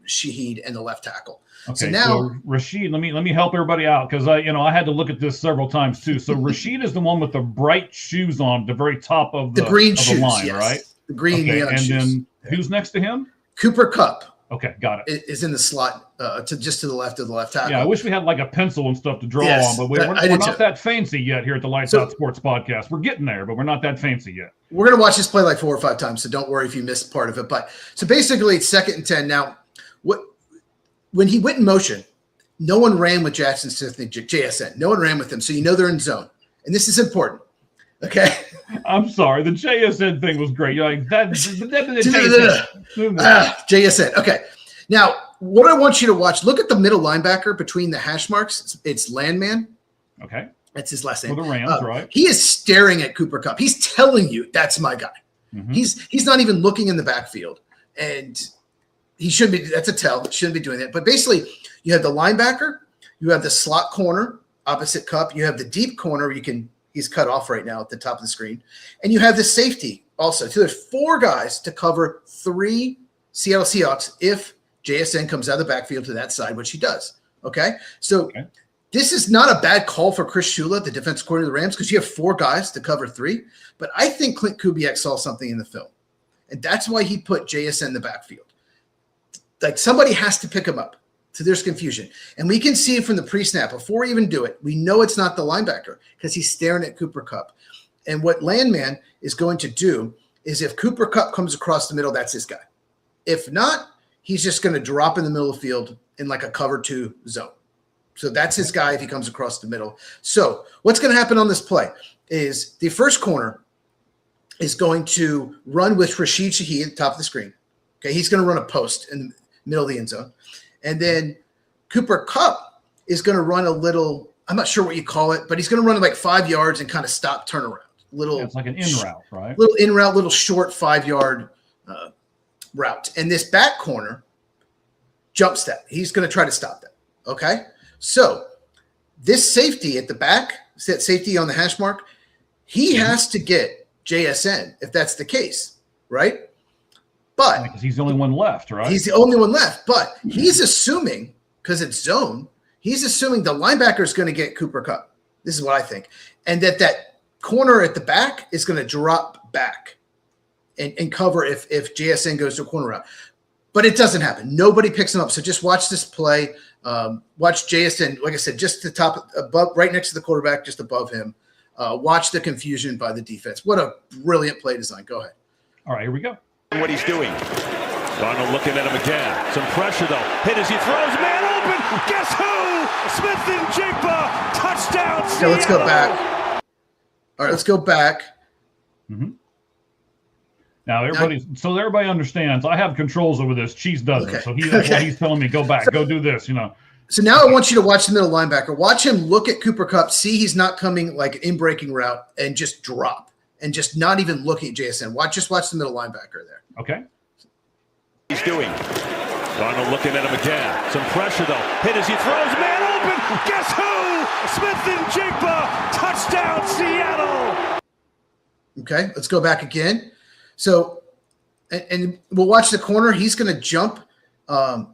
Speaker 2: Shaheed and the left tackle.
Speaker 1: Okay,
Speaker 2: so now
Speaker 1: Rashid, let me help everybody out because I had to look at this several times too. So Rashid is the one with the bright shoes on the very top of the
Speaker 2: green
Speaker 1: of
Speaker 2: shoes,
Speaker 1: the line,
Speaker 2: yes.
Speaker 1: right?
Speaker 2: The green
Speaker 1: and
Speaker 2: shoes.
Speaker 1: Then who's next to him?
Speaker 2: Cooper Kupp.
Speaker 1: Okay, got it.
Speaker 2: Is in the slot to the left of the left tackle.
Speaker 1: Yeah, I wish we had like a pencil and stuff to draw on, but we're not that fancy yet here at the Lights Out Sports Podcast. We're getting there, but we're not that fancy yet.
Speaker 2: We're going to watch this play like 4 or 5 times, so don't worry if you missed part of it. But so basically, it's 2nd and 10. Now, when he went in motion, no one ran with Jackson Smith, JSN. No one ran with him, so you know they're in zone. And this is important. Okay.
Speaker 1: I'm sorry. The JSN thing was great. You're like that.
Speaker 2: JSN. Okay. Now, what I want you to watch, look at the middle linebacker between the hash marks. It's Landman.
Speaker 1: Okay.
Speaker 2: That's his last name.
Speaker 1: For the Rams, right?
Speaker 2: He is staring at Cooper Kupp. He's telling you that's my guy.
Speaker 1: Mm-hmm.
Speaker 2: He's not even looking in the backfield. And he shouldn't be. That's a tell. Shouldn't be doing that. But basically, you have the linebacker. You have the slot corner opposite Kupp. You have the deep corner. He's cut off right now at the top of the screen. And you have the safety also. So there's 4 guys to cover 3 Seattle Seahawks if JSN comes out of the backfield to that side, which he does. Okay? So this is not a bad call for Chris Shula, the defensive coordinator of the Rams, because you have 4 guys to cover 3. But I think Clint Kubiak saw something in the film. And that's why he put JSN in the backfield. Like somebody has to pick him up. So there's confusion. And we can see it from the pre-snap. Before we even do it, we know it's not the linebacker because he's staring at Cooper Kupp. And what Landman is going to do is if Cooper Kupp comes across the middle, that's his guy. If not, he's just going to drop in the middle of the field in like a cover 2 zone. So that's his guy if he comes across the middle. So what's going to happen on this play is the first corner is going to run with Rashid Shaheed at the top of the screen. Okay, he's going to run a post in the middle of the end zone. And then Cooper Kupp is going to run a little, I'm not sure what you call it, but he's going to run like 5 yards and kind of stop, turn around.
Speaker 1: It's like an in route, right?
Speaker 2: Little in route, little short 5-yard route. And this back corner jumps that. He's going to try to stop that. Okay? So this safety at the back, that safety on the hash mark, he has to get JSN if that's the case, right? But
Speaker 1: because he's the only one left, right?
Speaker 2: He's the only one left. But he's assuming, because it's zone, he's assuming the linebacker is going to get Cooper Kupp. This is what I think. And that corner at the back is going to drop back and cover if JSN goes to a corner route. But it doesn't happen. Nobody picks him up. So just watch this play. Watch JSN, like I said, just the top, above, right next to the quarterback, just above him. Watch the confusion by the defense. What a brilliant play design. Go ahead.
Speaker 1: All right, here we go.
Speaker 3: What he's doing. Darnold looking at him again. Some pressure, though. Hit as he throws. Man open. Guess who? Smith and Jigba. Touchdown, Seattle.
Speaker 2: Okay, let's go back. All right, let's go back.
Speaker 1: Mm-hmm. Now, everybody understands. I have controls over this. Cheese doesn't.
Speaker 2: Okay.
Speaker 1: So that's why he's telling me, go back, go do this,
Speaker 2: So now I want you to watch the middle linebacker. Watch him look at Cooper Kupp, see he's not coming like an in-breaking route, and just drop. And just not even looking at JSN. Just watch the middle linebacker there.
Speaker 1: Okay.
Speaker 3: He's doing. Darnold looking at him again. Some pressure, though. Hit as he throws. Man open. Guess who? Smith and Jigba. Touchdown, Seattle.
Speaker 2: Okay, let's go back again. So, and we'll watch the corner. He's going to jump and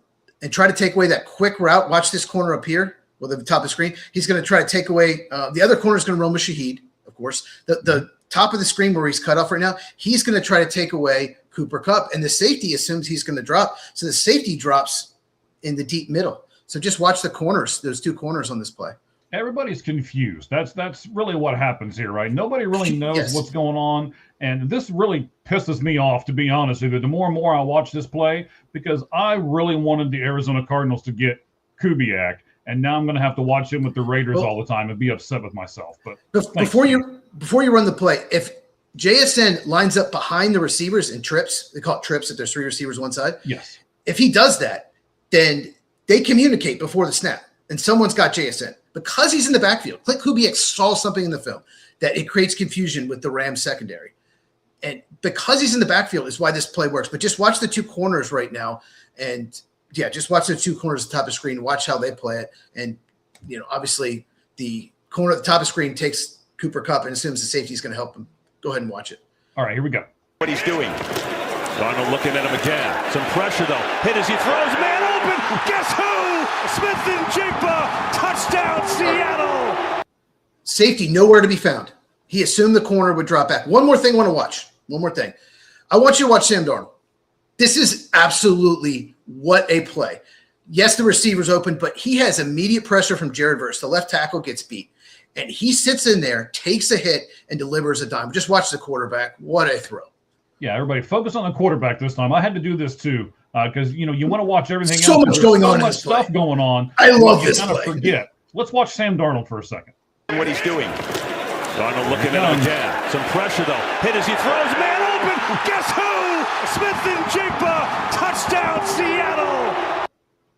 Speaker 2: try to take away that quick route. Watch this corner up here with the top of the screen. He's going to try to take away the other corner is going to run with Shaheed, of course. The top of the screen where he's cut off right now, he's going to try to take away Cooper Kupp, and the safety assumes he's going to drop. So the safety drops in the deep middle. So just watch the corners, those two corners on this play.
Speaker 1: Everybody's confused. That's really what happens here, right? Nobody really knows what's going on. And this really pisses me off, to be honest with you. The more and more I watch this play, because I really wanted the Arizona Cardinals to get Kubiak, and now I'm going to have to watch him with the Raiders all the time and be upset with myself. But
Speaker 2: before you run the play, if JSN lines up behind the receivers and trips, they call it trips if there's three receivers one side.
Speaker 1: Yes.
Speaker 2: If he does that, then they communicate before the snap, and someone's got JSN. Because he's in the backfield, Clint Kubiak saw something in the film that it creates confusion with the Rams secondary. And because he's in the backfield is why this play works. But just watch the two corners right now. And, just watch the two corners at the top of the screen. Watch how they play it. And, obviously the corner at the top of the screen takes Cooper Kupp and assumes the safety is going to help him. Go ahead and watch it.
Speaker 1: All right, here we go.
Speaker 3: What he's doing. Darnold looking at him again. Some pressure, though. Hit as he throws. Man open. Guess who? Smith and Jigba. Touchdown, Seattle.
Speaker 2: Safety nowhere to be found. He assumed the corner would drop back. One more thing I want to watch. One more thing. I want you to watch Sam Darnold. This is absolutely what a play. Yes, the receiver's open, but he has immediate pressure from Jared Verse. The left tackle gets beat. And he sits in there, takes a hit, and delivers a dime. Just watch the quarterback. What a throw.
Speaker 1: Yeah, everybody focus on the quarterback this time. I had to do this too because, you want to watch everything
Speaker 2: so
Speaker 1: else.
Speaker 2: Much going on.
Speaker 1: So much stuff going on.
Speaker 2: I love this
Speaker 1: play. Forget. Let's watch Sam Darnold for a second.
Speaker 3: What he's doing. Darnold looking at him again. Some pressure, though. Hit as he throws. Man open. Guess who? Smith and Jigba. Touchdown, Seattle.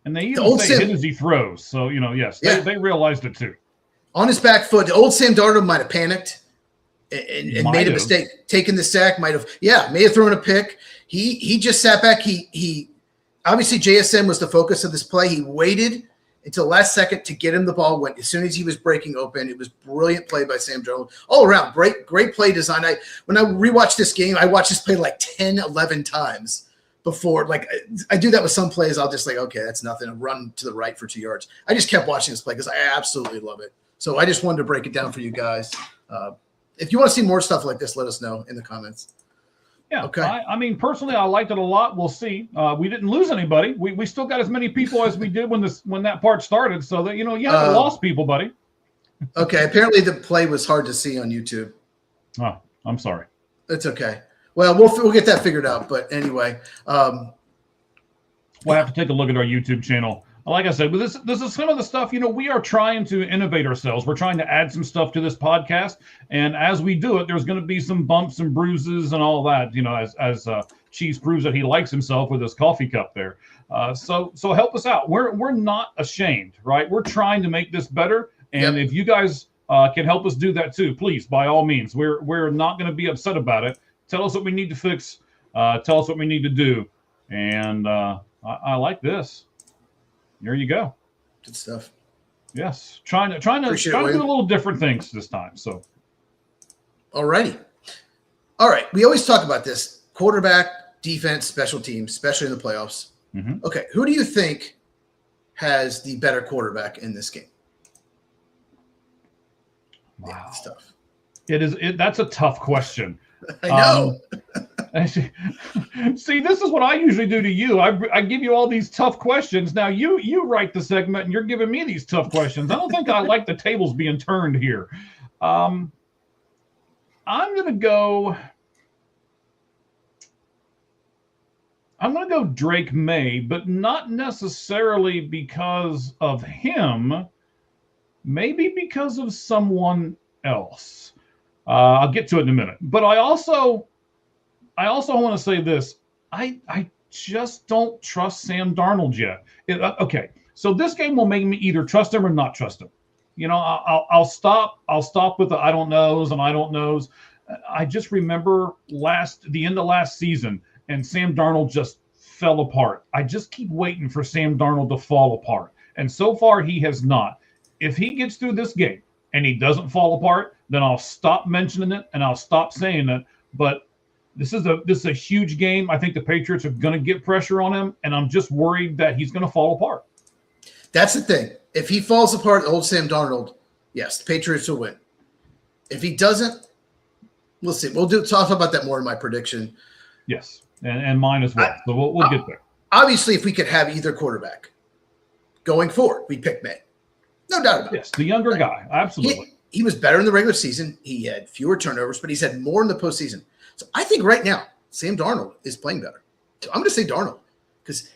Speaker 1: And they even say hit as he throws. So, yes, they realized it too.
Speaker 2: On his back foot, the old Sam Darnold might have panicked and made a mistake, taking the sack, may have thrown a pick. He just sat back. He obviously JSN was the focus of this play. He waited until the last second to get him the ball. When as soon as he was breaking open, it was brilliant play by Sam Darnold. All around, great play design. When I rewatched this game, I watched this play like 10, 11 times before. Like I do that with some plays. I'll just okay, that's nothing. I'll run to the right for 2 yards. I just kept watching this play because I absolutely love it. So I just wanted to break it down for you guys. If you want to see more stuff like this, let us know in the comments.
Speaker 1: Yeah.
Speaker 2: Okay.
Speaker 1: I mean, personally, I liked it a lot. We'll see. We didn't lose anybody. We still got as many people as we did when that part started. So that you haven't lost people, buddy.
Speaker 2: Okay. Apparently, the play was hard to see on YouTube.
Speaker 1: Oh, I'm sorry.
Speaker 2: It's okay. Well, we'll get that figured out. But anyway,
Speaker 1: we'll have to take a look at our YouTube channel. Like I said, this is some of the stuff, we are trying to innovate ourselves. We're trying to add some stuff to this podcast. And as we do it, there's going to be some bumps and bruises and all that, as Cheese proves that he likes himself with his coffee cup there. So help us out. We're not ashamed, right? We're trying to make this better. And if you guys can help us do that too, please, by all means, we're not going to be upset about it. Tell us what we need to fix. Tell us what we need to do. And I like this. There you go.
Speaker 2: Good stuff.
Speaker 1: Yes, trying to do a little different things this time. So,
Speaker 2: all righty. All right. We always talk about this: quarterback, defense, special teams, especially in the playoffs. Mm-hmm. Okay, who do you think has the better quarterback in this game?
Speaker 1: Wow.
Speaker 2: Yeah, it's tough.
Speaker 1: That's a tough question.
Speaker 2: I know.
Speaker 1: See, this is what I usually do to you. I give you all these tough questions. Now you write the segment and you're giving me these tough questions. I don't think I like the tables being turned here. I'm gonna go Drake May, but not necessarily because of him. Maybe because of someone else. I'll get to it in a minute. But I also want to say this. I just don't trust Sam Darnold yet. Okay, so this game will make me either trust him or not trust him. You know, I'll stop with the I don't knows and I don't knows. I just remember the end of last season, and Sam Darnold just fell apart. I just keep waiting for Sam Darnold to fall apart, and so far he has not. If he gets through this game and he doesn't fall apart, then I'll stop mentioning it and I'll stop saying it. But this is a huge game. I think the Patriots are going to get pressure on him, and I'm just worried that he's going to fall apart.
Speaker 2: That's the thing. If he falls apart, old Sam Darnold, yes, the Patriots will win. If he doesn't, we'll see. We'll talk about that more in my prediction.
Speaker 1: Yes, and mine as well. So we'll get there.
Speaker 2: Obviously, if we could have either quarterback going forward, we'd pick May. No doubt about it.
Speaker 1: Yes, the younger guy. Absolutely.
Speaker 2: He was better in the regular season. He had fewer turnovers, but he's had more in the postseason. So I think right now, Sam Darnold is playing better. So I'm going to say Darnold because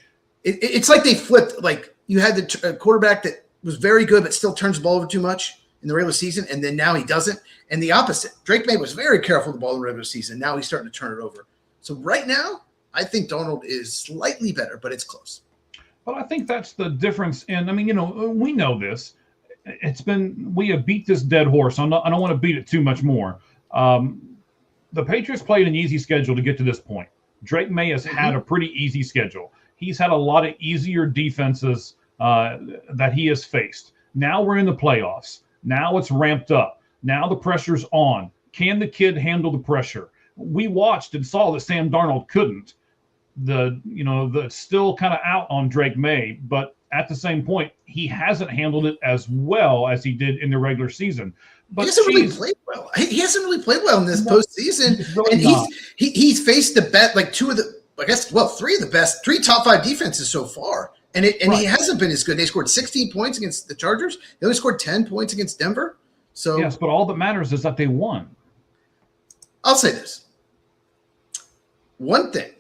Speaker 2: it's like they flipped. Like you had the quarterback that was very good but still turns the ball over too much in the regular season, and then now he doesn't. And the opposite. Drake May was very careful with the ball in the regular season. Now he's starting to turn it over. So right now, I think Darnold is slightly better, but it's close.
Speaker 1: But I think that's the difference. And I mean, we know this. We have beat this dead horse. I don't want to beat it too much more. The Patriots played an easy schedule to get to this point. Drake May has had a pretty easy schedule. He's had a lot of easier defenses that he has faced. Now we're in the playoffs. Now it's ramped up. Now the pressure's on. Can the kid handle the pressure? We watched and saw that Sam Darnold couldn't. The still kind of out on Drake May, but at the same point, he hasn't handled it as well as he did in the regular season. But
Speaker 2: he hasn't really played well. He hasn't really played well in this postseason. Really and he's faced the best, like three of the best, three top five defenses so far. And he hasn't been as good. They scored 16 points against the Chargers. They only scored 10 points against Denver. So
Speaker 1: yes, but all that matters is that they won.
Speaker 2: I'll say this. One thing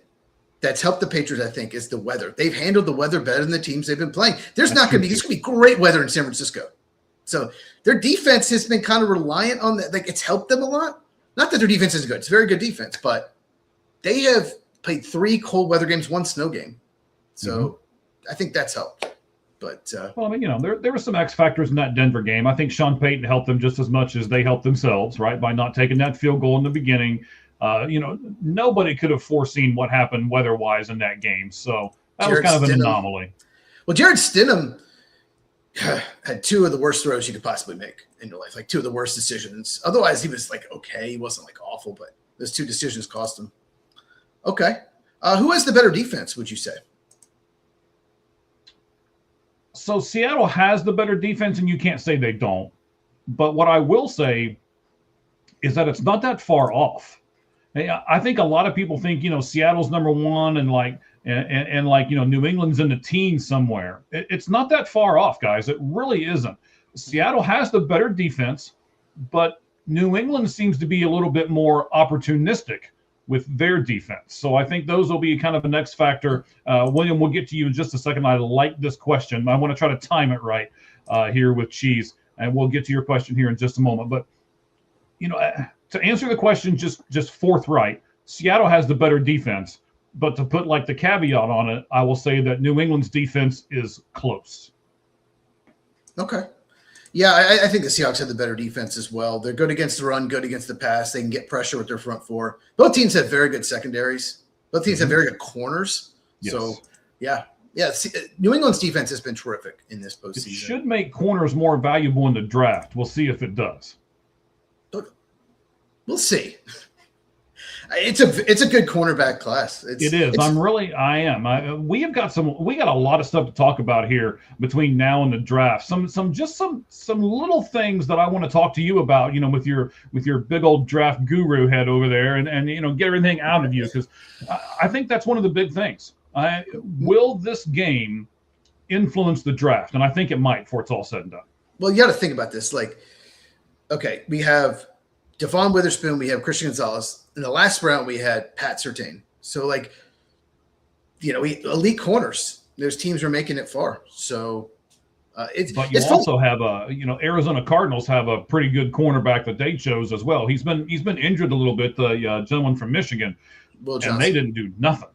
Speaker 2: that's helped the Patriots, I think, is the weather. They've handled the weather better than the teams they've been playing. There's going to be great weather in San Francisco. So their defense has been kind of reliant on that. Like it's helped them a lot. Not that their defense isn't good. It's very good defense, but they have played 3 cold weather games, 1 snow game. So I think that's helped. But
Speaker 1: well, I mean, there were some X factors in that Denver game. I think Sean Payton helped them just as much as they helped themselves, right? By not taking that field goal in the beginning. Nobody could have foreseen what happened weather-wise in that game. So that was kind of an anomaly.
Speaker 2: Well, Jared Stidham had 2 of the worst throws you could possibly make in your life, like 2 of the worst decisions. Otherwise, he was like, okay, he wasn't like awful, but those 2 decisions cost him. Okay. Who has the better defense, would you say?
Speaker 1: So Seattle has the better defense, and you can't say they don't. But what I will say is that it's not that far off. I think a lot of people think, Seattle's number 1 and New England's in the teens somewhere. It's not that far off, guys. It really isn't. Seattle has the better defense, but New England seems to be a little bit more opportunistic with their defense. So I think those will be kind of the next factor. William, we'll get to you in just a second. I like this question. I want to try to time it right here with Cheese, and we'll get to your question here in just a moment. But, to answer the question just forthright, Seattle has the better defense. But to put like the caveat on it, I will say that New England's defense is close. Okay.
Speaker 2: Yeah, I think the Seahawks have the better defense as well. They're good against the run, good against the pass. They can get pressure with their front 4. Both teams have very good secondaries. Both teams have very good corners. Yes. So, yeah. New England's defense has been terrific in this postseason. It
Speaker 1: should make corners more valuable in the draft. We'll see if it does.
Speaker 2: We'll see. It's a good cornerback class.
Speaker 1: It is. I am. We got a lot of stuff to talk about here between now and the draft. Some little things that I want to talk to you about, with your big old draft guru head over there, and get everything out of you, because I think that's one of the big things. Will this game influence the draft? And I think it might before it's all said and done.
Speaker 2: Well, you got to think about this. Like, okay, we have Devon Witherspoon, we have Christian Gonzalez. In the last round, we had Pat Surtain. So, elite corners. Those teams are making it far. So,
Speaker 1: But you also have Arizona Cardinals have a pretty good cornerback that they chose as well. He's been injured a little bit. The gentleman from Michigan, and they didn't do nothing.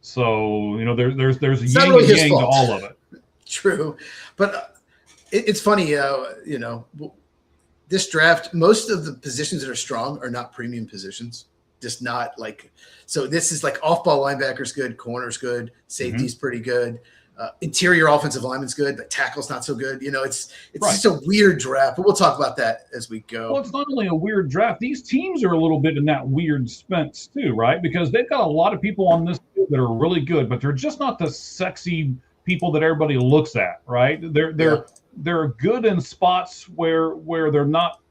Speaker 1: So there's a yin and yang to all of it.
Speaker 2: True, but it's funny. This draft, most of the positions that are strong are not premium positions. Just not like, so this is like off-ball linebackers good, corners good, safety's pretty good, interior offensive lineman's good, but tackle's not so good. It's right. Just a weird draft, but we'll talk about that as we go.
Speaker 1: Well, it's not only a weird draft. These teams are a little bit in that weird spence too, right? Because they've got a lot of people on this field that are really good, but they're just not the sexy people that everybody looks at, right? They're good in spots where they're not.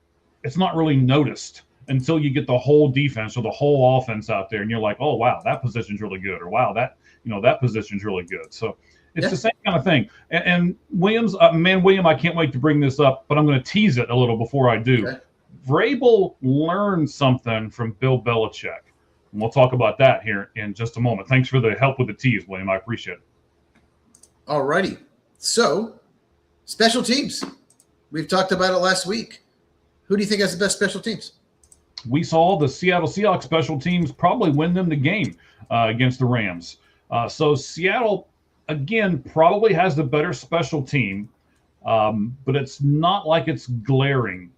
Speaker 1: It's not really noticed until you get the whole defense or the whole offense out there, and you're like, oh wow, that position's really good, or wow, that position's really good. So it's the same kind of thing. And Williams, William, I can't wait to bring this up, but I'm going to tease it a little before I do. Okay. Vrabel learned something from Bill Belichick, and we'll talk about that here in just a moment. Thanks for the help with the tease, William. I appreciate it.
Speaker 2: All righty. So, special teams. We've talked about it last week. Who do you think has the best special teams?
Speaker 1: We saw the Seattle Seahawks special teams probably win them the game against the Rams. So Seattle, again, probably has the better special team, but it's not like it's glaring.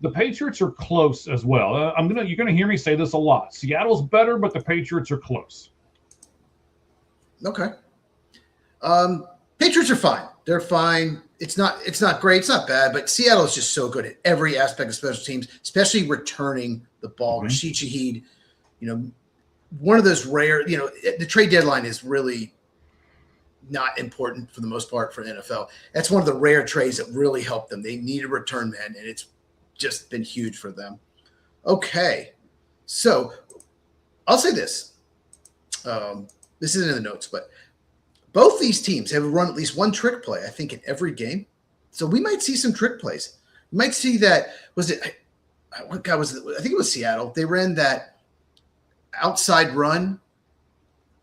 Speaker 1: The Patriots are close as well. You're gonna hear me say this a lot. Seattle's better, but the Patriots are close.
Speaker 2: Okay. Patriots are fine. They're fine. It's not great. It's not bad, but Seattle is just so good at every aspect of special teams, especially returning the ball. Rashid Shaheed, one of those rare, the trade deadline is really not important for the most part for the NFL. That's one of the rare trades that really helped them. They need a return man, and it's just been huge for them. Okay. So I'll say this. This isn't in the notes, but both these teams have run at least one trick play, I think, in every game. So we might see some trick plays. We might see that. What guy was it? I think it was Seattle. They ran that outside run,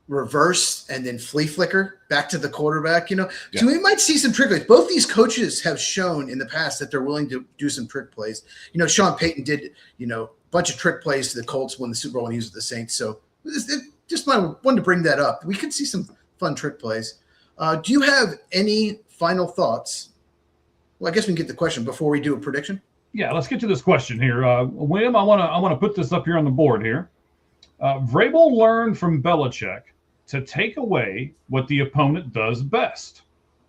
Speaker 2: reverse, and then flea flicker back to the quarterback. So we might see some trick plays. Both these coaches have shown in the past that they're willing to do some trick plays. Sean Payton did a bunch of trick plays to the Colts when the Super Bowl when he was with the Saints. So just wanted to bring that up. We could see some fun trick plays. Do you have any final thoughts? Well, I guess we can get the question before we do a prediction.
Speaker 1: Yeah, let's get to this question here. William, I want to put this up here on the board here. Vrabel learned from Belichick to take away what the opponent does best.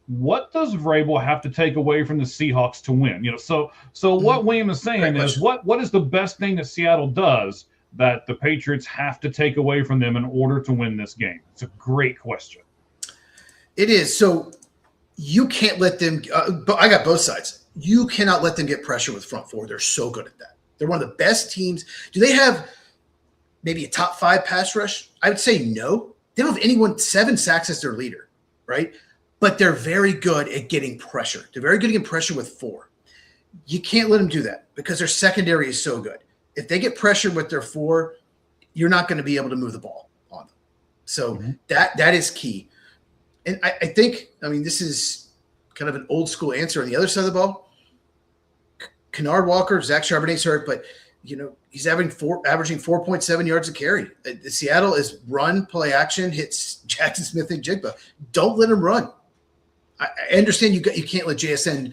Speaker 1: What does Vrabel have to take away from the Seahawks to win? So what William is saying is what is the best thing that Seattle does that the Patriots have to take away from them in order to win this game? It's a great question.
Speaker 2: It is. So you can't let them but I got both sides. You cannot let them get pressure with front four. They're so good at that. They're one of the best teams. Do they have maybe a top 5 pass rush? I would say no. They don't have anyone. 7 sacks as their leader, right? But they're very good at getting pressure. They're very good at getting pressure with 4. You can't let them do that because their secondary is so good. If they get pressure with their 4, you're not going to be able to move the ball on them. So that is key. And I think, this is kind of an old school answer on the other side of the ball. Kennard Walker, Zach Charbonnet's hurt, but he's averaging 4.7 yards a carry. Seattle is run, play action, hits Jackson Smith and Jigba. Don't let him run. I understand you can't let JSN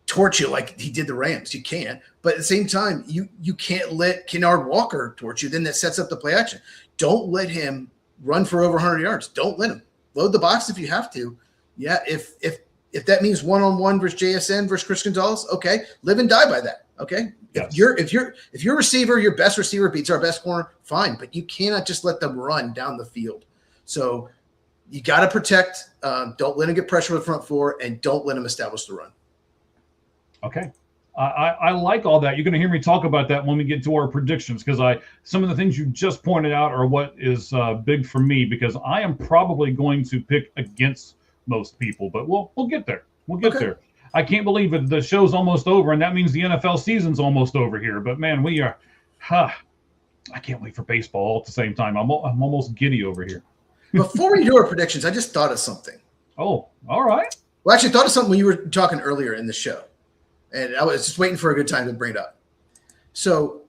Speaker 2: torch you like he did the Rams. You can't. But at the same time, you can't let Kennard Walker torch you. Then that sets up the play action. Don't let him run for over 100 yards. Don't let him. Load the box if you have to. Yeah, if if that means one-on-one versus JSN versus Chris Gonzalez, okay, live and die by that. Okay.
Speaker 1: Yes.
Speaker 2: If your receiver, your best receiver beats our best corner, fine, but you cannot just let them run down the field. So you got to protect. Don't let him get pressure with the front four, and don't let him establish the run.
Speaker 1: Okay. I like all that. You're going to hear me talk about that when we get to our predictions, because some of the things you just pointed out are what is big for me, because I am probably going to pick against most people, but we'll get there. We'll get there. I can't believe it. The show's almost over, and that means the NFL season's almost over here. But man, we are. I can't wait for baseball all at the same time. I'm almost giddy over here.
Speaker 2: Before we do our predictions, I just thought of something.
Speaker 1: Oh, all right.
Speaker 2: Well, actually, I thought of something when you were talking earlier in the show, and I was just waiting for a good time to bring it up. So,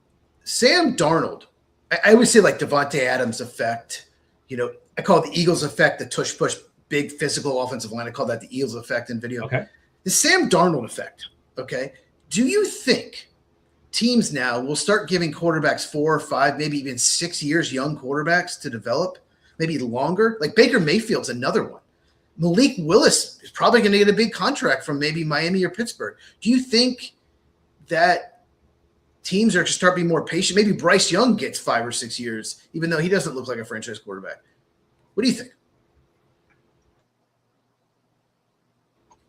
Speaker 2: Sam Darnold, I always say like Devontae Adams effect. I call it the Eagles effect, the tush-push, big physical offensive line. I call that the Eagles effect in video.
Speaker 1: Okay.
Speaker 2: The Sam Darnold effect, okay? Do you think teams now will start giving quarterbacks 4 or 5, maybe even 6 years, young quarterbacks to develop, maybe longer? Like Baker Mayfield's another one. Malik Willis is probably going to get a big contract from maybe Miami or Pittsburgh. Do you think that teams are to start being more patient? Maybe Bryce Young gets 5 or 6 years, even though he doesn't look like a franchise quarterback. What do you think?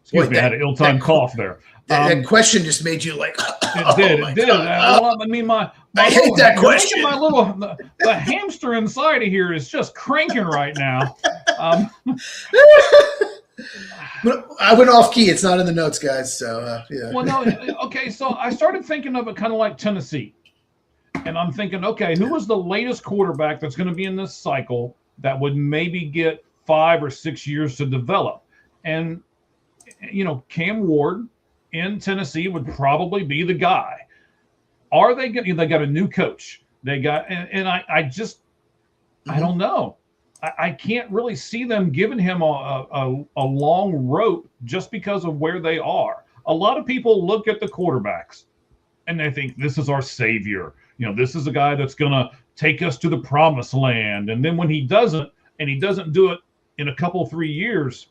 Speaker 1: Excuse me, I had an ill-timed cough there.
Speaker 2: That question just made you like.
Speaker 1: It did. It did. I mean, I
Speaker 2: hate that question.
Speaker 1: The hamster inside of here is just cranking right now.
Speaker 2: I went off key. It's not in the notes, guys. So yeah.
Speaker 1: Well, no. Okay, so I started thinking of it kind of like Tennessee, and I'm thinking, okay, who was the latest quarterback that's going to be in this cycle that would maybe get 5 or 6 years to develop? And Cam Ward in Tennessee would probably be the guy. Are they going? They got a new coach. They got, and I just, I don't know. I can't really see them giving him a long rope just because of where they are. A lot of people look at the quarterbacks and they think this is our savior. This is a guy that's going to take us to the promised land. And then when he doesn't, and he doesn't do it in a couple, 3 years,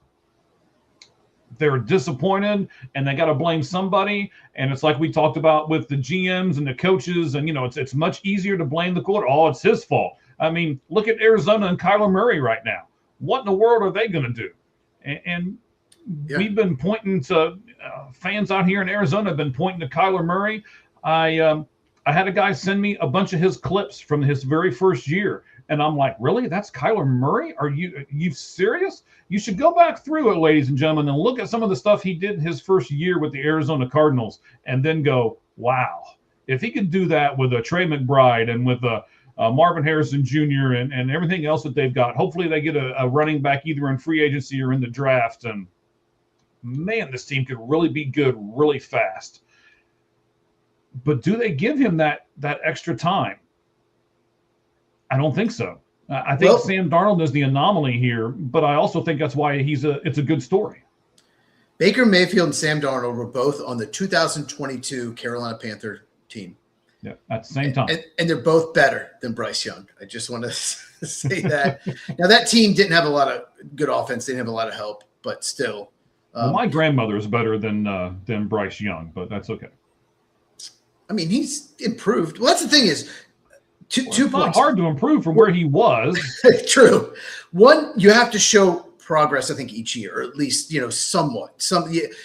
Speaker 1: they're disappointed and they got to blame somebody. And it's like we talked about with the GMs and the coaches. And, it's much easier to blame the quarterback. Oh, it's his fault. I mean, look at Arizona and Kyler Murray right now. What in the world are they going to do? And we've been pointing to fans out here in Arizona have been pointing to Kyler Murray. I had a guy send me a bunch of his clips from his very first year. And I'm like, really? That's Kyler Murray? Are you serious? You should go back through it, ladies and gentlemen, and look at some of the stuff he did in his first year with the Arizona Cardinals and then go, wow. If he could do that with a Trey McBride and with a Marvin Harrison Jr. and everything else that they've got, hopefully they get a running back either in free agency or in the draft. And, man, this team could really be good really fast. But do they give him that extra time? I don't think so. I think Sam Darnold is the anomaly here, but I also think that's why it's a good story.
Speaker 2: Baker Mayfield and Sam Darnold were both on the 2022 Carolina Panther team.
Speaker 1: Yeah, at the same time.
Speaker 2: And they're both better than Bryce Young. I just want to say that. Now, that team didn't have a lot of good offense. They didn't have a lot of help, but still.
Speaker 1: Well, my grandmother is better than Bryce Young, but that's okay.
Speaker 2: I mean, he's improved. Well, that's the thing is, two
Speaker 1: it's
Speaker 2: points.
Speaker 1: Not hard to improve from where he was.
Speaker 2: True. One, you have to show progress, I think, each year, or at least, somewhat.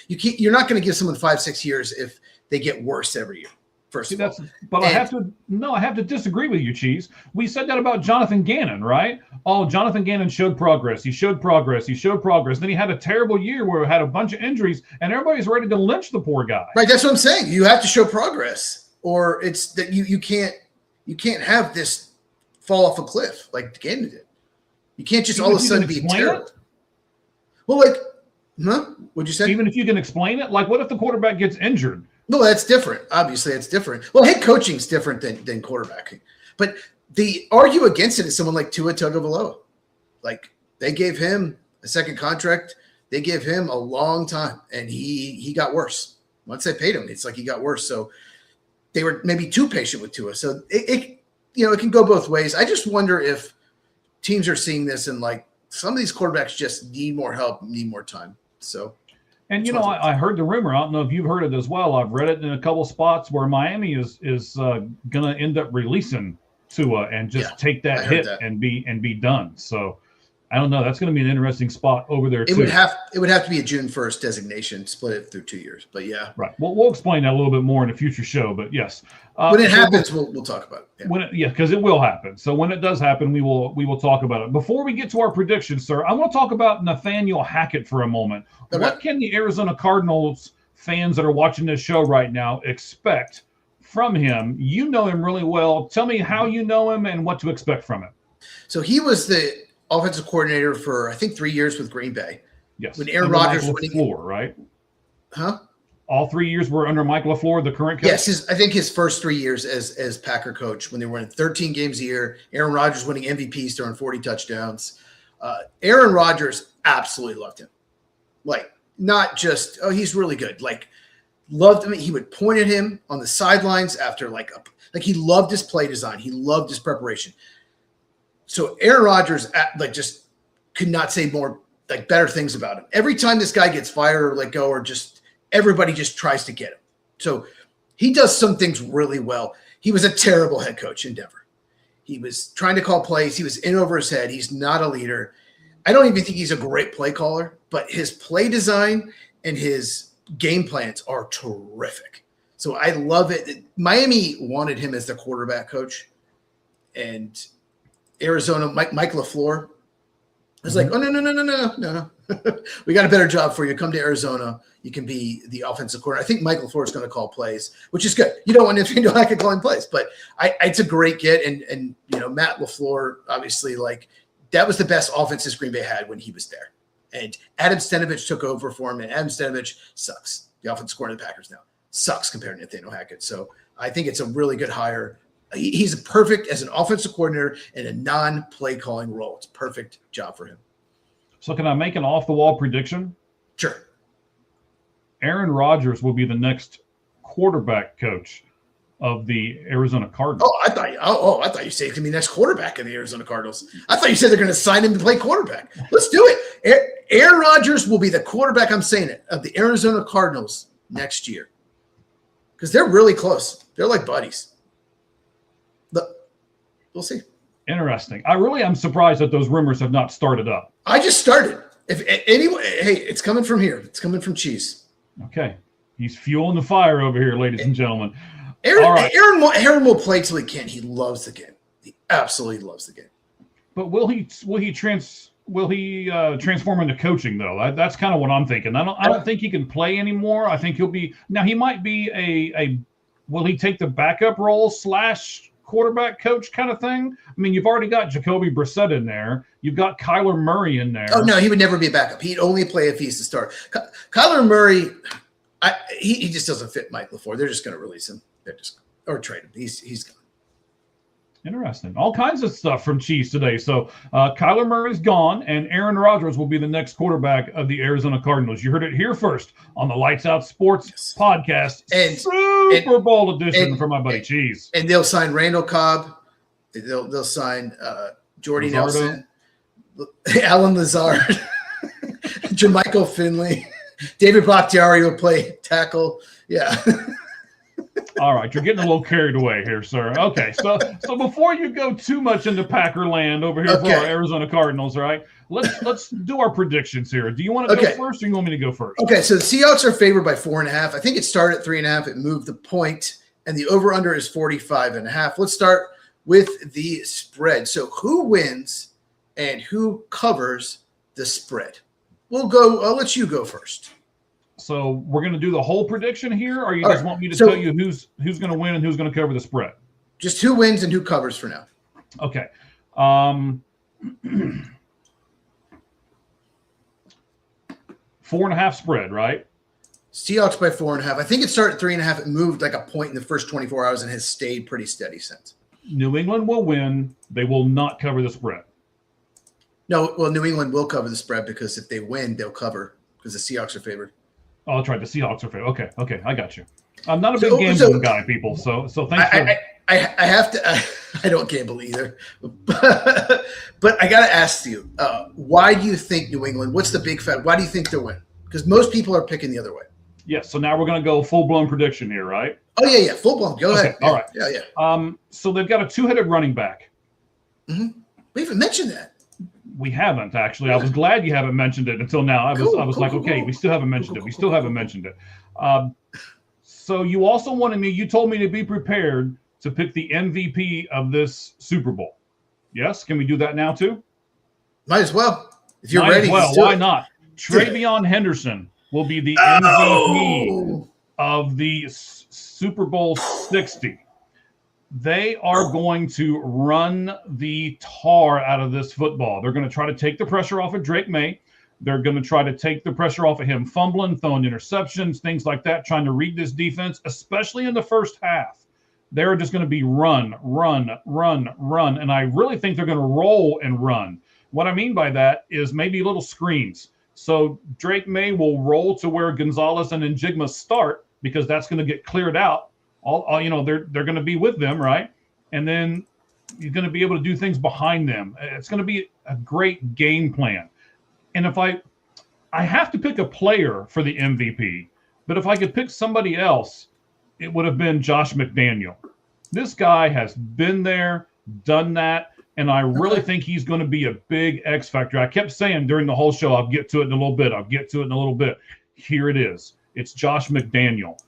Speaker 2: You're not going to give someone 5-6 years if they get worse every year.
Speaker 1: I have to disagree with you, Cheese. We said that about Jonathan Gannon, right? Oh, Jonathan Gannon showed progress. He showed progress. Then he had a terrible year where he had a bunch of injuries, and everybody's ready to lynch the poor guy.
Speaker 2: Right, that's what I'm saying. You have to show progress, or it's that you can't have this fall off a cliff like Gannon did. You can't just all of a sudden be terrible. Well, what'd you say?
Speaker 1: Even if you can explain it, like what if the quarterback gets injured?
Speaker 2: No, that's different. Obviously, it's different. Well, head coaching is different than quarterbacking. But the argue against it is someone like Tua Tagovailoa. Like, they gave him a second contract. They gave him a long time, and he got worse. Once they paid him, it's like he got worse. So they were maybe too patient with Tua. So it can go both ways. I just wonder if teams are seeing this and like some of these quarterbacks just need more help, need more time. So
Speaker 1: And I heard the rumor. I don't know if you've heard it as well. I've read it in a couple spots where Miami is going to end up releasing Tua and just take that hit and be done. So I don't know. That's going to be an interesting spot over there.
Speaker 2: It would have to be a June 1st designation, split it through 2 years. But yeah,
Speaker 1: right. Well, we'll explain that a little bit more in a future show. But yes,
Speaker 2: when it happens, we'll talk about it.
Speaker 1: Because it will happen. So when it does happen, we will talk about it. Before we get to our predictions, sir, I want to talk about Nathaniel Hackett for a moment. Okay. What can the Arizona Cardinals fans that are watching this show right now expect from him? You know him really well. Tell me how you know him and what to expect from him.
Speaker 2: So he was the offensive coordinator for, I think, 3 years with Green Bay.
Speaker 1: Yes.
Speaker 2: When Aaron Rodgers
Speaker 1: was winning. LaFleur, right?
Speaker 2: Huh?
Speaker 1: All 3 years were under Mike LaFleur, the current coach?
Speaker 2: Yes, I think his first 3 years as Packer coach, when they were winning 13 games a year, Aaron Rodgers winning MVPs, throwing 40 touchdowns. Aaron Rodgers absolutely loved him. Like, not just, he's really good. Like, loved him. He would point at him on the sidelines after, like he loved his play design. He loved his preparation. So Aaron Rodgers, just could not say more, better things about him. Every time this guy gets fired or let go, or just everybody just tries to get him. So he does some things really well. He was a terrible head coach in Denver. He was trying to call plays. He was in over his head. He's not a leader. I don't even think he's a great play caller, but his play design and his game plans are terrific. So I love it. Miami wanted him as the quarterback coach, and Arizona, Mike LaFleur was like, oh, no. We got a better job for you. Come to Arizona. You can be the offensive coordinator. I think Mike LaFleur is going to call plays, which is good. You don't want Nathaniel Hackett calling plays, but it's a great get. And Matt LaFleur, obviously, that was the best offenses Green Bay had when he was there. And Adam Stenavich took over for him, and Adam Stenavich sucks. The offensive coordinator of the Packers now sucks compared to Nathaniel Hackett. So I think it's a really good hire. He's perfect as an offensive coordinator in a non-play calling role. It's a perfect job for him.
Speaker 1: So can I make an off-the-wall prediction?
Speaker 2: Sure.
Speaker 1: Aaron Rodgers will be the next quarterback coach of the Arizona Cardinals.
Speaker 2: I thought you said it could be the next quarterback of the Arizona Cardinals. I thought you said they're going to sign him to play quarterback. Let's do it. Aaron Rodgers will be the quarterback, I'm saying it, of the Arizona Cardinals next year. Because they're really close. They're like buddies. We'll see.
Speaker 1: Interesting. I really am surprised that those rumors have not started up.
Speaker 2: I just started. Hey, it's coming from here. It's coming from Cheese.
Speaker 1: Okay. He's fueling the fire over here, ladies and gentlemen.
Speaker 2: Aaron will play till he can. He loves the game. He absolutely loves the game.
Speaker 1: But will he transform into coaching though? That's kind of what I'm thinking. I don't think he can play anymore. I think he'll be now. He might be will he take the backup role / quarterback coach kind of thing? I mean, you've already got Jacoby Brissett in there. You've got Kyler Murray in there. Oh,
Speaker 2: no, he would never be a backup. He'd only play if he's the starter. Kyler Murray, he just doesn't fit Mike LaFleur. They're just going to release him. Or trade him. He's gone.
Speaker 1: Interesting. All kinds of stuff from Cheese today. So Kyler Murray's gone, and Aaron Rodgers will be the next quarterback of the Arizona Cardinals. You heard it here first on the Lights Out Sports podcast, and Super Bowl edition for my buddy Cheese.
Speaker 2: And they'll sign Randall Cobb. They'll sign Jordy Nelson, Alan Lazard, Jermichael Finley, David Bakhtiari will play tackle. Yeah.
Speaker 1: All right, you're getting a little carried away here, sir. Okay, so before you go too much into Packer land over here for our Arizona Cardinals, all right, let's do our predictions here. Do you want to go first, or you want me to go first?
Speaker 2: Okay, so the Seahawks are favored by 4.5. I think it started at 3.5. It moved the point, and the over/under is 45.5. Let's start with the spread. So who wins and who covers the spread? We'll go. I'll let you go first.
Speaker 1: So we're going to do the whole prediction here, or you guys want me to tell you who's going to win and who's going to cover the spread?
Speaker 2: Just who wins and who covers for now.
Speaker 1: Okay. 4.5 spread, right?
Speaker 2: Seahawks by 4.5. I think it started at 3.5. It moved like a point in the first 24 hours and has stayed pretty steady since.
Speaker 1: New England will win. They will not cover the spread.
Speaker 2: No, well, New England will cover the spread because if they win, they'll cover because the Seahawks are favored.
Speaker 1: Oh, that's right. The Seahawks are favored. Okay, I got you. I'm not a big gambling guy, people. So thanks for.
Speaker 2: I have to. I don't gamble either, but I got to ask you, why do you think New England? What's the big fact? Why do you think they'll win? because most people are picking the other way.
Speaker 1: Yes. So now we're going to go full-blown prediction here, right?
Speaker 2: Oh, yeah. Full blown. Go ahead.
Speaker 1: All right.
Speaker 2: Yeah.
Speaker 1: So they've got a two-headed running back.
Speaker 2: Mm-hmm. We haven't mentioned that.
Speaker 1: We haven't, actually. I was glad you haven't mentioned it until now. I was like, okay, we still haven't mentioned it. We still haven't mentioned it. So you also you told me to be prepared to pick the MVP of this Super Bowl. Yes? Can we do that now too?
Speaker 2: Might as well. If you're ready.
Speaker 1: Well, why not? Travion Henderson will be the MVP of the Super Bowl 60. They are going to run the tar out of this football. They're going to try to take the pressure off of Drake May. They're going to try to take the pressure off of him fumbling, throwing interceptions, things like that, trying to read this defense, especially in the first half. They're just going to be run. And I really think they're going to roll and run. What I mean by that is maybe little screens. So Drake May will roll to where Gonzalez and Njigma start, because that's going to get cleared out. They're going to be with them, right? And then you're going to be able to do things behind them. It's going to be a great game plan. And if I have to pick a player for the MVP, but if I could pick somebody else, it would have been Josh McDaniel. This guy has been there, done that, and I really think he's going to be a big X factor. I kept saying during the whole show, I'll get to it in a little bit. Here it is. It's Josh McDaniel.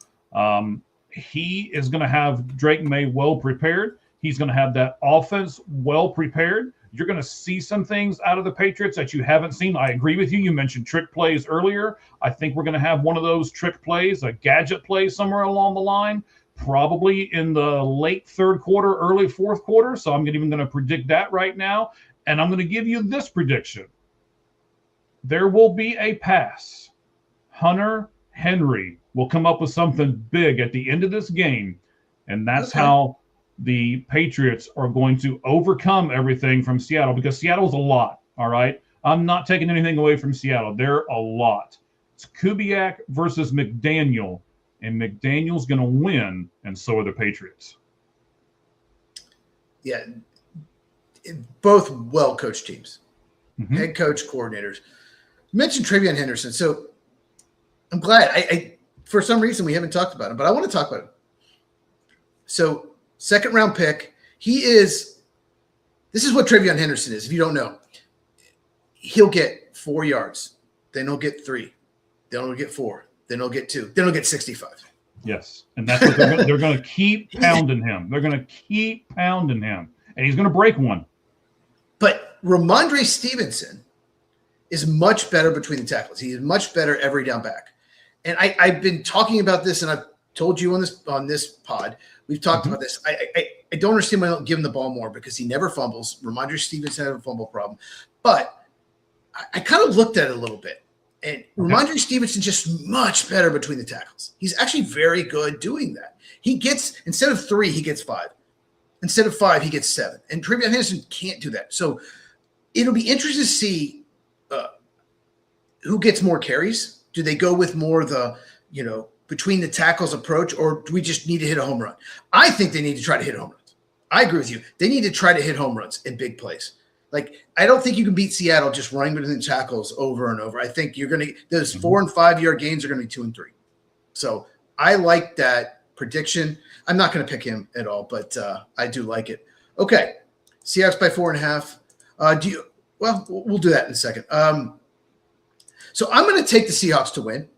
Speaker 1: He is going to have Drake May well prepared. He's going to have that offense well prepared. You're going to see some things out of the Patriots that you haven't seen. I agree with you. You mentioned trick plays earlier. I think we're going to have one of those trick plays, a gadget play somewhere along the line, probably in the late third quarter, early fourth quarter. So I'm even going to predict that right now. And I'm going to give you this prediction. There will be a pass. Hunter Henry will come up with something big at the end of this game. And that's how the Patriots are going to overcome everything from Seattle, because Seattle's a lot, all right? I'm not taking anything away from Seattle. They're a lot. It's Kubiak versus McDaniel, and McDaniel's going to win, and so are the Patriots.
Speaker 2: Yeah, both well-coached teams, head coach, coordinators. You mentioned Travion Henderson, so I'm glad. I for some reason, we haven't talked about him, but I want to talk about him. So, second-round pick. This is what Travion Henderson is, if you don't know. He'll get 4 yards. Then he'll get 3. Then he'll get 4. Then he'll get 2. Then he'll get 65.
Speaker 1: Yes, and that's what they're going to keep pounding him. They're going to keep pounding him, and he's going to break one.
Speaker 2: But Ramondre Stevenson is much better between the tackles. He is much better every down back. And I've been talking about this, and I've told you on this pod. We've talked about this. I don't understand why I don't give him the ball more, because he never fumbles. Ramondre Stevenson had a fumble problem. But I kind of looked at it a little bit. And Ramondre Stevenson just much better between the tackles. He's actually very good doing that. He gets, instead of 3, he gets 5. Instead of 5, he gets 7. And Travion Henderson can't do that. So it'll be interesting to see who gets more carries. Do they go with more the, between the tackles approach, or do we just need to hit a home run? I think they need to try to hit home runs. I agree with you. They need to try to hit home runs in big plays. Like, I don't think you can beat Seattle just running between the tackles over and over. I think you're going to – those 4 and 5 yard gains are going to be 2 and 3. So I like that prediction. I'm not going to pick him at all, but I do like it. Okay, Seahawks by 4.5. Well, we'll do that in a second. So I'm going to take the Seahawks to win.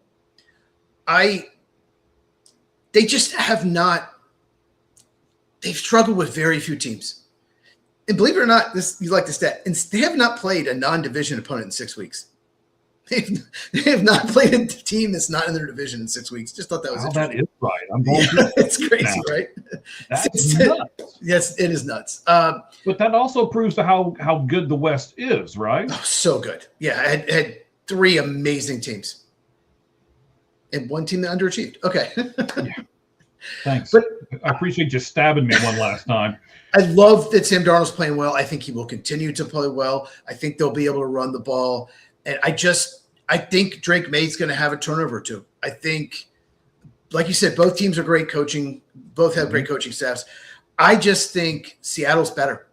Speaker 2: They just have not – they've struggled with very few teams. And believe it or not, you like the stat, and they have not played a non-division opponent in 6 weeks. They have not played a team that's not in their division in 6 weeks. Just thought that was interesting.
Speaker 1: That is right. I'm going through
Speaker 2: it's crazy,
Speaker 1: now.
Speaker 2: Right?
Speaker 1: That's nuts.
Speaker 2: Yes, it is nuts.
Speaker 1: But that also proves to how good the West is, right?
Speaker 2: Oh, so good. Yeah, I had 3 amazing teams. And 1 team that underachieved. Okay.
Speaker 1: Yeah. Thanks. But I appreciate you stabbing me one last time.
Speaker 2: I love that Sam Darnold's playing well. I think he will continue to play well. I think they'll be able to run the ball. And I think Drake May's going to have a turnover too. I think, like you said, both teams are great coaching. Both have great coaching staffs. I just think Seattle's better.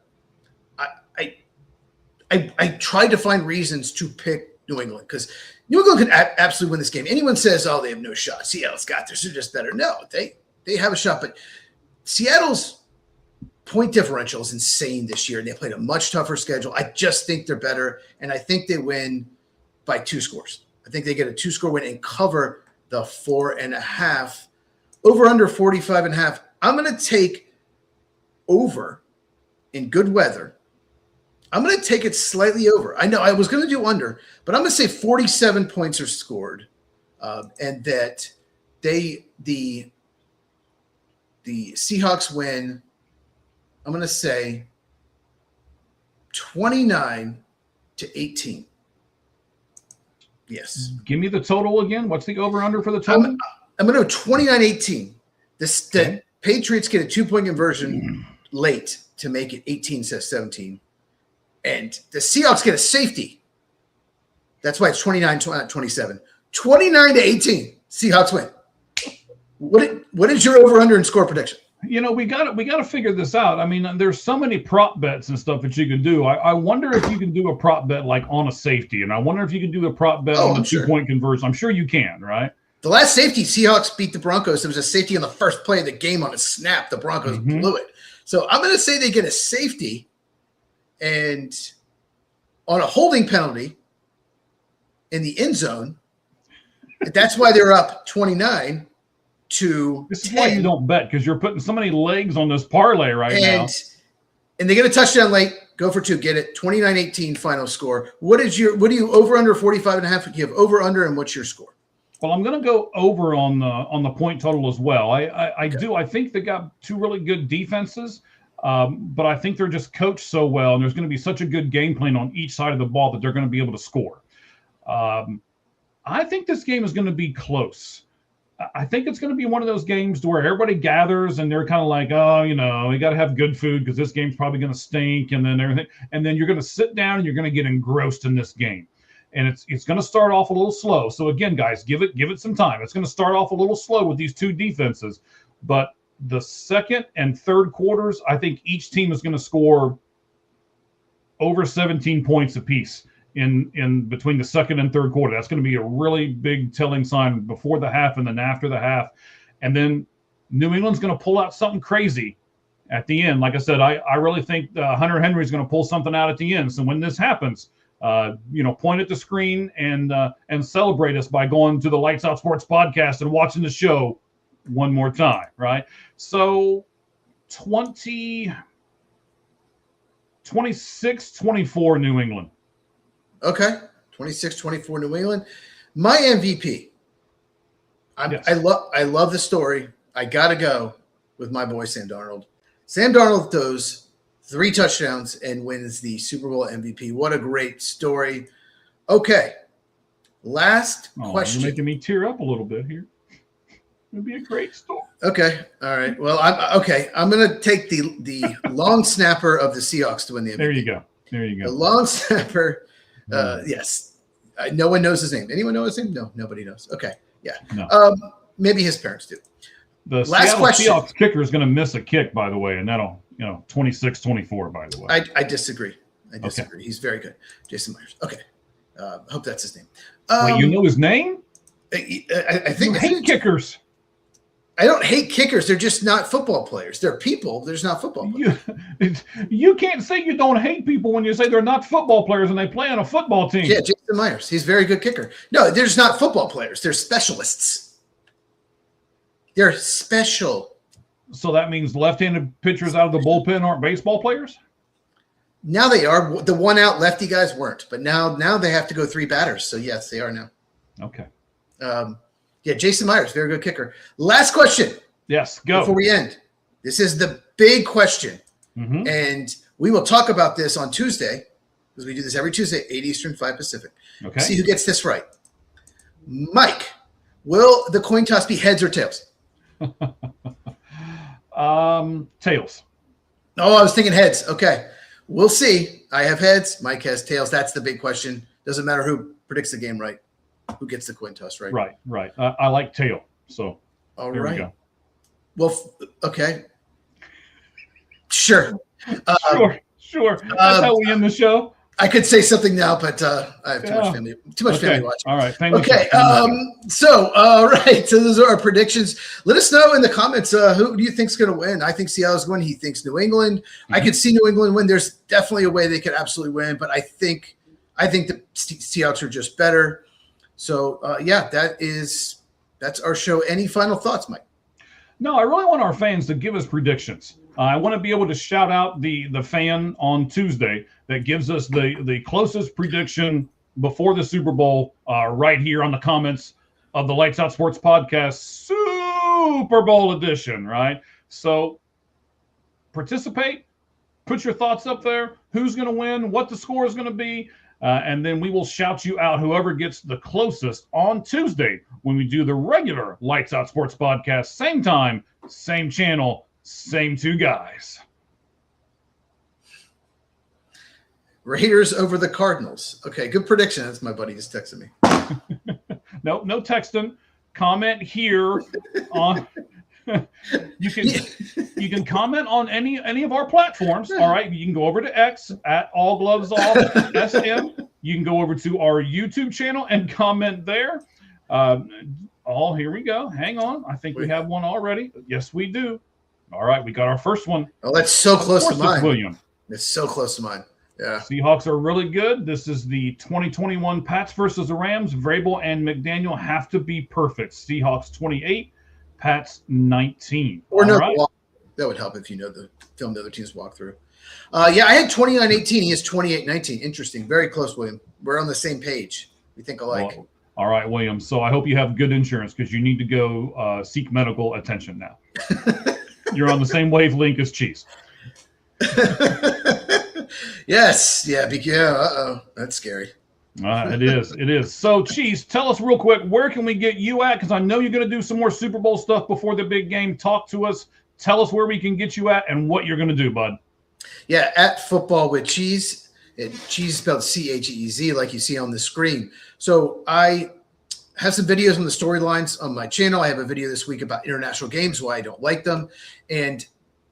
Speaker 2: I tried to find reasons to pick New England because New England could absolutely win this game. Anyone says, "Oh, they have no shot. Seattle's got this. They're just better." No, they have a shot. But Seattle's point differential is insane this year, and they played a much tougher schedule. I just think they're better, and I think they win by 2 scores. I think they get a 2-score win and cover the 4.5. Over under 45.5. I'm going to take over in good weather. I'm going to take it slightly over. I know I was going to do under, but I'm going to say 47 points are scored, and that the Seahawks win. I'm going to say 29-18. Yes.
Speaker 1: Give me the total again. What's the over-under for the total?
Speaker 2: I'm going to go 29-18. The Patriots get a 2-point conversion late to make it 18-17. And the Seahawks get a safety. That's why it's 29-27. 29-18. Seahawks win. What is your over-under and score prediction?
Speaker 1: We got to figure this out. I mean, there's so many prop bets and stuff that you can do. I wonder if you can do a prop bet like on a safety, and I wonder if you can do a prop bet on a 2-point conversion. I'm sure you can, right?
Speaker 2: The last safety, Seahawks beat the Broncos. There was a safety on the first play of the game on a snap. The Broncos blew it. So I'm going to say they get a safety and on a holding penalty in the end zone. That's why they're up 29.
Speaker 1: This is why you don't bet, because you're putting so many legs on this parlay now.
Speaker 2: And they get a touchdown late, go for 2, get it. 29-18 final score. What do you over under 45.5? You have over under, and what's your score?
Speaker 1: Well, I'm going to go over on the point total as well. I think they got 2 really good defenses, but I think they're just coached so well, and there's going to be such a good game plan on each side of the ball that they're going to be able to score. I think this game is going to be close. I think it's going to be one of those games where everybody gathers and they're kind of like, oh, we got to have good food because this game's probably going to stink, and then everything. And then you're going to sit down and you're going to get engrossed in this game. And it's going to start off a little slow. So again, guys, give it some time. It's going to start off a little slow with these 2 defenses. But the second and third quarters, I think each team is going to score over 17 points apiece in between the second and third quarter. That's going to be a really big telling sign before the half and then after the half. And then New England's going to pull out something crazy at the end. Like I said, I really think Hunter Henry's going to pull something out at the end. So when this happens, point at the screen and celebrate us by going to the Lights Out Sports podcast and watching the show one more time, right? So 26-24 New England.
Speaker 2: Okay, 26-24 New England. My MVP. I love the story. I got to go with my boy Sam Darnold. Sam Darnold throws 3 touchdowns and wins the Super Bowl MVP. What a great story. Okay, last question.
Speaker 1: You're making me tear up a little bit here. It'd be a great story. Okay,
Speaker 2: all right. Well, I'm going to take the long snapper of the Seahawks to win the MVP.
Speaker 1: There you go. The
Speaker 2: long snapper. Yes. No one knows his name. Anyone know his name? No, nobody knows. Okay. Yeah. No. Maybe his parents do.
Speaker 1: The last question. Seahawks kicker is going to miss a kick, by the way, and that'll, 26-24, by the way.
Speaker 2: I disagree. Okay. He's very good. Jason Myers. Okay. Hope that's his name.
Speaker 1: Wait, you know his name?
Speaker 2: I think.
Speaker 1: You hate kickers.
Speaker 2: I don't hate kickers. They're just not football players. They're people. They're just not football players.
Speaker 1: You can't say you don't hate people when you say they're not football players and they play on a football team.
Speaker 2: Yeah, Jason Myers. He's a very good kicker. No, they're just not football players. They're specialists. They're special.
Speaker 1: So that means left-handed pitchers out of the bullpen aren't baseball players?
Speaker 2: Now they are. The one-out lefty guys weren't. But now they have to go 3 batters. So, yes, they are now.
Speaker 1: Okay.
Speaker 2: Yeah, Jason Myers, very good kicker. Last question.
Speaker 1: Yes, go.
Speaker 2: Before we end. This is the big question.
Speaker 1: Mm-hmm.
Speaker 2: And we will talk about this on Tuesday, because we do this every Tuesday, 8 Eastern, 5 Pacific.
Speaker 1: Okay.
Speaker 2: See who gets this right. Mike, will the coin toss be heads or tails?
Speaker 1: Tails.
Speaker 2: Oh, I was thinking heads. Okay. We'll see. I have heads. Mike has tails. That's the big question. Doesn't matter who predicts the game right. Who gets the coin toss, right?
Speaker 1: Right. I like tail. So
Speaker 2: all
Speaker 1: there
Speaker 2: right.
Speaker 1: we go.
Speaker 2: Well, okay. Sure.
Speaker 1: Sure. That's how we end the show.
Speaker 2: I could say something now, but I have too much family watching.
Speaker 1: All right.
Speaker 2: Okay. All right. So those are our predictions. Let us know in the comments who do you think's going to win. I think Seattle's going to win. He thinks New England. I could see New England win. There's definitely a way they could absolutely win, but I think the Seahawks are just better. So that's our show. Any final thoughts, Mike?
Speaker 1: No, I really want our fans to give us predictions. I want to be able to shout out the fan on Tuesday that gives us the closest prediction before the Super Bowl right here on the comments of the Lights Out Sports Podcast Super Bowl edition, right? So participate, put your thoughts up there, who's going to win, what the score is going to be, and then we will shout you out whoever gets the closest on Tuesday when we do the regular Lights Out Sports Podcast, same time, same channel, same two guys.
Speaker 2: Raiders over the Cardinals. Okay, good prediction. That's my buddy just texted me.
Speaker 1: No texting. Comment here on. You can comment on any of our platforms. All right, you can go over to X at All Gloves Off SM. You can go over to our YouTube channel and comment there. Here we go. Hang on, I think we have one already. Yes, we do. All right, we got our first one.
Speaker 2: Oh, that's so close to mine.
Speaker 1: William.
Speaker 2: It's so close to mine. Yeah.
Speaker 1: Seahawks are really good. This is the 2021 Pats versus the Rams. Vrabel and McDaniel have to be perfect. Seahawks 28, Pats 19.
Speaker 2: Or no, right. That would help if you know the film the other teams walk through. I had 29-18. He has 28-19. Interesting. Very close, William. We're on the same page. We think alike.
Speaker 1: Well, all right, William. So I hope you have good insurance because you need to go seek medical attention now. You're on the same wavelength as Cheese.
Speaker 2: Yes. Yeah. That's scary.
Speaker 1: It is. So, Cheese, tell us real quick, where can we get you at? Because I know you're going to do some more Super Bowl stuff before the big game. Talk to us. Tell us where we can get you at and what you're going to do, bud.
Speaker 2: Yeah, at Football with Cheese. Cheese spelled Cheez, like you see on the screen. So I have some videos on the storylines on my channel. I have a video this week about international games, why I don't like them. And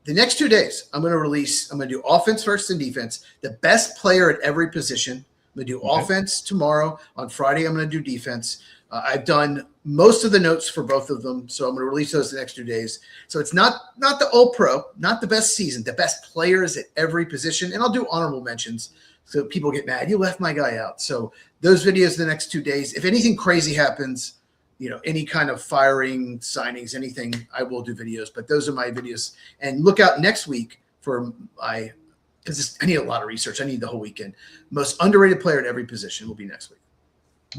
Speaker 2: the next 2 days, I'm going to do offense first and defense, the best player at every position. I'm going to do offense tomorrow. On Friday, I'm going to do defense. I've done most of the notes for both of them, so I'm going to release those the next 2 days. So it's not the all-pro, not the best season, the best players at every position. And I'll do honorable mentions so people get mad. You left my guy out. So those videos the next 2 days. If anything crazy happens, any kind of firing, signings, anything, I will do videos. But those are my videos. And look out next week for because I need a lot of research. I need the whole weekend. Most underrated player at every position will be next week.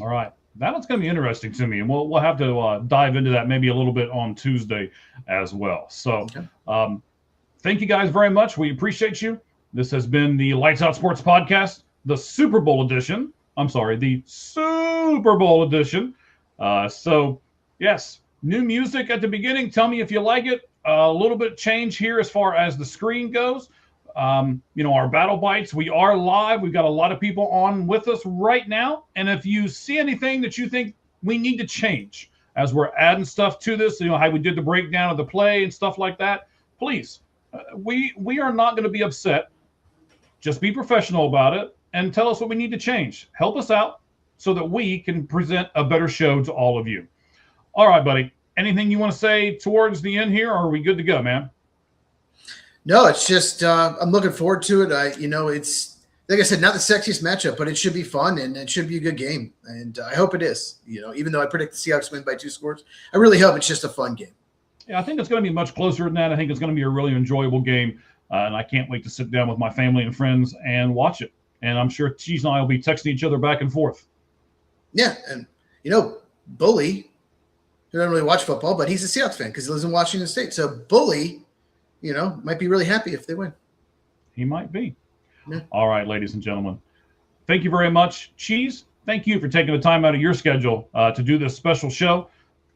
Speaker 1: All right. That one's going to be interesting to me. And we'll have to dive into that maybe a little bit on Tuesday as well. So thank you guys very much. We appreciate you. This has been the Lights Out Sports Podcast, the Super Bowl edition. I'm sorry, the Super Bowl edition. So, yes, new music at the beginning. Tell me if you like it. A little bit change here as far as the screen goes. Our Battle Bites, we are live. We've got a lot of people on with us right now. And if you see anything that you think we need to change as we're adding stuff to this, how we did the breakdown of the play and stuff like that, please, we are not going to be upset. Just be professional about it and tell us what we need to change. Help us out so that we can present a better show to all of you. All right, buddy. Anything you want to say towards the end here, or are we good to go, man?
Speaker 2: No, it's just I'm looking forward to it. It's like I said, not the sexiest matchup, but it should be fun and it should be a good game. And I hope it is. Even though I predict the Seahawks win by 2 scores, I really hope it's just a fun game.
Speaker 1: Yeah, I think it's going to be much closer than that. I think it's going to be a really enjoyable game, and I can't wait to sit down with my family and friends and watch it. And I'm sure Cheese and I will be texting each other back and forth.
Speaker 2: Yeah, and Bully, who doesn't really watch football, but he's a Seahawks fan because he lives in Washington State. So Bully, might be really happy if they win.
Speaker 1: He might be.
Speaker 2: Yeah.
Speaker 1: All right, ladies and gentlemen. Thank you very much. Cheese, thank you for taking the time out of your schedule to do this special show.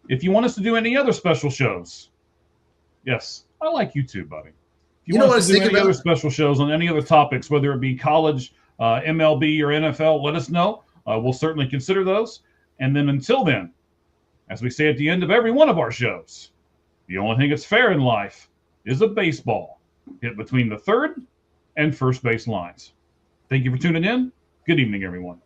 Speaker 1: If you want us to do any other special shows, yes, I like you too, buddy. If you want us to do any other special shows on any other topics, whether it be college, MLB, or NFL, let us know. We'll certainly consider those. And then until then, as we say at the end of every one of our shows, the only thing that's fair in life is a baseball hit between the third and first base lines. Thank you for tuning in. Good evening, everyone.